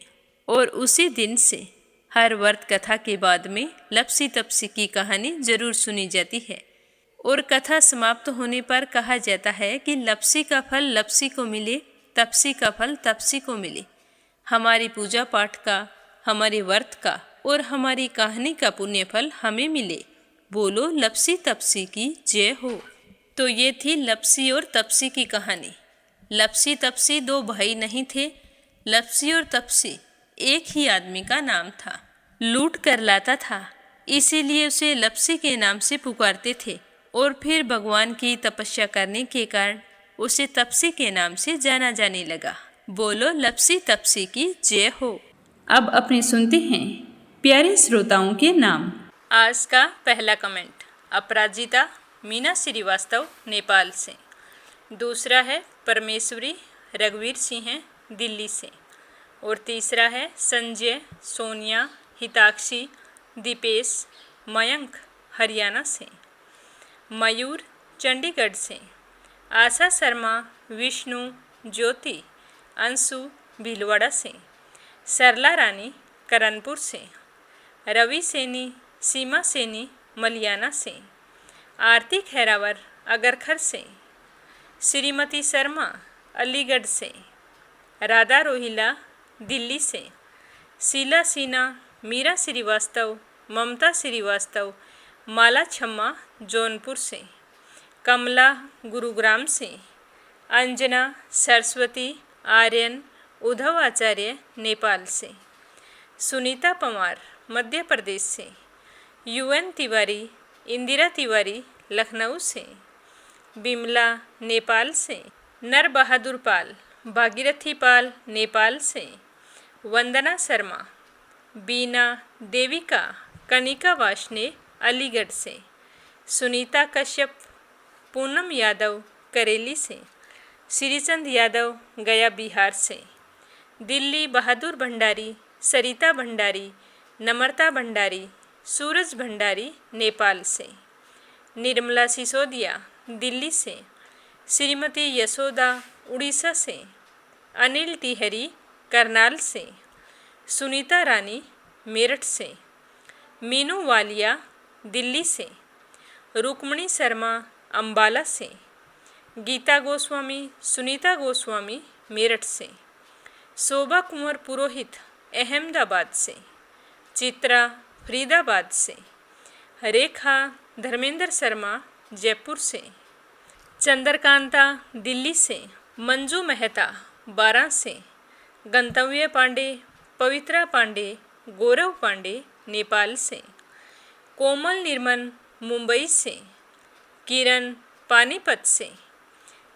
और उसी दिन से हर व्रत कथा के बाद में लपसी तपसी की कहानी जरूर सुनी जाती है। और कथा समाप्त होने पर कहा जाता है कि लपसी का फल लपसी को मिले, तपसी का फल तपसी को मिले। हमारी पूजा पाठ का, हमारे व्रत का और हमारी कहानी का पुण्य फल हमें मिले। बोलो लपसी तपसी की जय हो। तो ये थी लपसी और तपसी की कहानी। लपसी तपसी 2 भाई नहीं थे। लपसी और तपसी एक ही आदमी का नाम था। लूट कर लाता था, इसीलिए उसे लपसी के नाम से पुकारते थे। और फिर भगवान की तपस्या करने के कारण उसे तपसी के नाम से जाना जाने लगा। बोलो लपसी तपसी की जय हो। अब अपने सुनते हैं प्यारे श्रोताओं के नाम। आज का पहला कमेंट अपराजिता मीना श्रीवास्तव नेपाल से। दूसरा है परमेश्वरी रघुवीर सिंह दिल्ली से। और तीसरा है संजय, सोनिया, हिताक्षी, दीपेश, मयंक हरियाणा से। मयूर चंडीगढ़ से। आशा शर्मा, विष्णु, ज्योति, अंशु भीलवाड़ा से। सरला रानी करणपुर से। रवि सैनी, सीमा सैनी मलियाना से। आरती खैरावर अगरखर से। श्रीमती शर्मा अलीगढ़ से। राधा रोहिला दिल्ली से। शीला सिन्हा, मीरा श्रीवास्तव, ममता श्रीवास्तव, माला छम्मा जौनपुर से। कमला गुरुग्राम से, अंजना, सरस्वती, आर्यन, उद्धव आचार्य नेपाल से, सुनीता पंवार मध्य प्रदेश से, यूएन तिवारी, इंदिरा तिवारी लखनऊ से, बिमला नेपाल से, नर बहादुर पाल, भागीरथी पाल नेपाल से, वंदना शर्मा, बीना देविका, कनिका वाशने अलीगढ़ से, सुनीता कश्यप, पूनम यादव करेली से, श्रीचंद यादव गया बिहार से, दिल्ली बहादुर भंडारी, सरिता भंडारी, नम्रता भंडारी, सूरज भंडारी नेपाल से, निर्मला सिसोदिया दिल्ली से, श्रीमती यशोदा उड़ीसा से, अनिल तिहरी करनाल से, सुनीता रानी मेरठ से, मीनू वालिया दिल्ली से, रुक्मणी शर्मा अंबाला से, गीता गोस्वामी, सुनीता गोस्वामी मेरठ से, शोभा कुंवर पुरोहित अहमदाबाद से, चित्रा फरीदाबाद से, रेखा धर्मेंद्र शर्मा जयपुर से, चंद्रकांता दिल्ली से, मंजू मेहता बारां से, गंतव्य पांडे, पवित्रा पांडे, गौरव पांडे नेपाल से, कोमल निर्मल मुंबई से, किरण पानीपत से,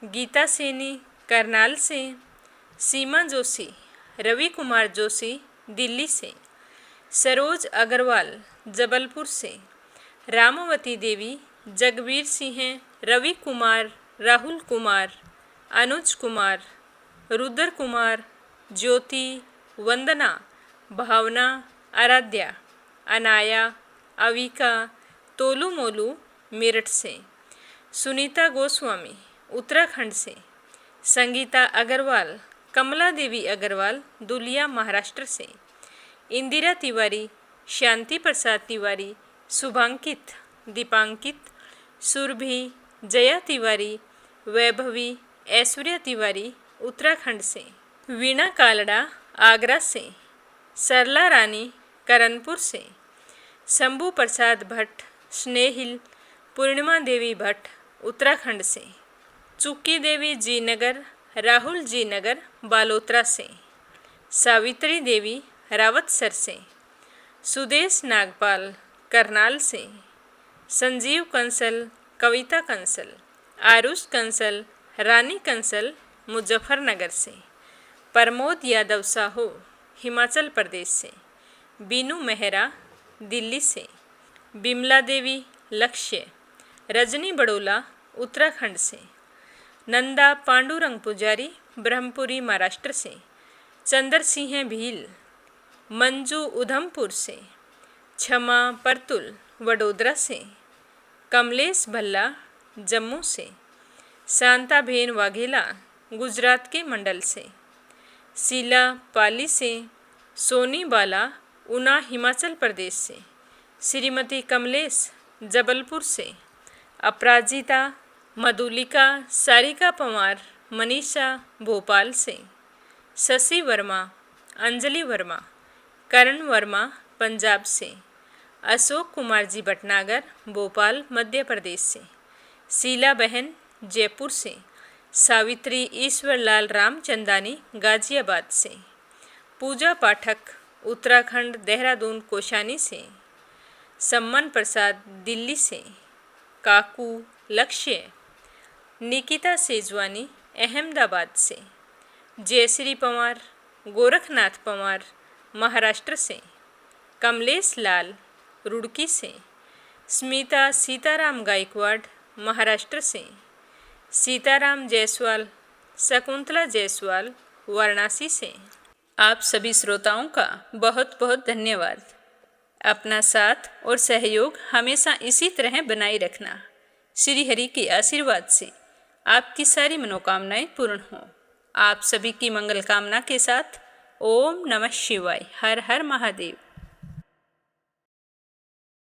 गीता सैनी करनाल से, सीमा जोशी, रवि कुमार जोशी दिल्ली से, सरोज अग्रवाल जबलपुर से, रामवती देवी, जगवीर सिंह, रवि कुमार, राहुल कुमार, अनुज कुमार, रुद्र कुमार, ज्योति, वंदना, भावना, आराध्या, अनाया, अविका, तोलू मोलू मेरठ से, सुनीता गोस्वामी उत्तराखंड से, संगीता अग्रवाल, कमला देवी अग्रवाल दुलिया महाराष्ट्र से, इंदिरा तिवारी, शांति प्रसाद तिवारी, शुभांकित, दीपांकित, सुरभि, जया तिवारी, वैभवी, ऐश्वर्या तिवारी उत्तराखंड से, वीणा कालड़ा आगरा से, सरला रानी करनपुर से, शंभू प्रसाद भट्ट, स्नेहिल, पूर्णिमा देवी भट्ट उत्तराखंड से, चुक्की देवी जी नगर, राहुल जी नगर बालोतरा से, सावित्री देवी रावतसर से, सुदेश नागपाल करनाल से, संजीव कंसल, कविता कंसल, आरुष कंसल, रानी कंसल मुजफ्फरनगर से, प्रमोद यादव साहू हिमाचल प्रदेश से, बीनू मेहरा दिल्ली से, बिमला देवी लक्ष्य, रजनी बड़ोला उत्तराखंड से, नंदा पांडुरंग पुजारी ब्रह्मपुरी महाराष्ट्र से, चंद्र सिंह भील, मंजू उधमपुर से, क्षमा परतुल वडोदरा से, कमलेश भल्ला जम्मू से, शांता भेन वाघेला गुजरात के मंडल से, शीला पाली से, सोनी बाला ऊना हिमाचल प्रदेश से, श्रीमती कमलेश जबलपुर से, अपराजिता, मधुलिका, सारिका पंवार, मनीषा भोपाल से, शशि वर्मा, अंजलि वर्मा, करण वर्मा पंजाब से, अशोक कुमार जी भटनागर भोपाल मध्य प्रदेश से, शीला बहन जयपुर से, सावित्री ईश्वरलाल रामचंदानी गाजियाबाद से, पूजा पाठक उत्तराखंड देहरादून कोशानी से, सम्मन प्रसाद दिल्ली से, काकू लक्ष्य, निकिता सेजवानी अहमदाबाद से, जयश्री पंवार, गोरखनाथ पंवार महाराष्ट्र से, कमलेश लाल रुड़की से, स्मिता सीताराम गायकवाड़ महाराष्ट्र से, सीताराम जायसवाल, शकुंतला जायसवाल वाराणसी से। आप सभी श्रोताओं का बहुत बहुत धन्यवाद। अपना साथ और सहयोग हमेशा इसी तरह बनाए रखना। श्री हरि के आशीर्वाद से आपकी सारी मनोकामनाएं पूर्ण हों। आप सभी की मंगल कामना के साथ ओम नमः शिवाय। हर हर महादेव।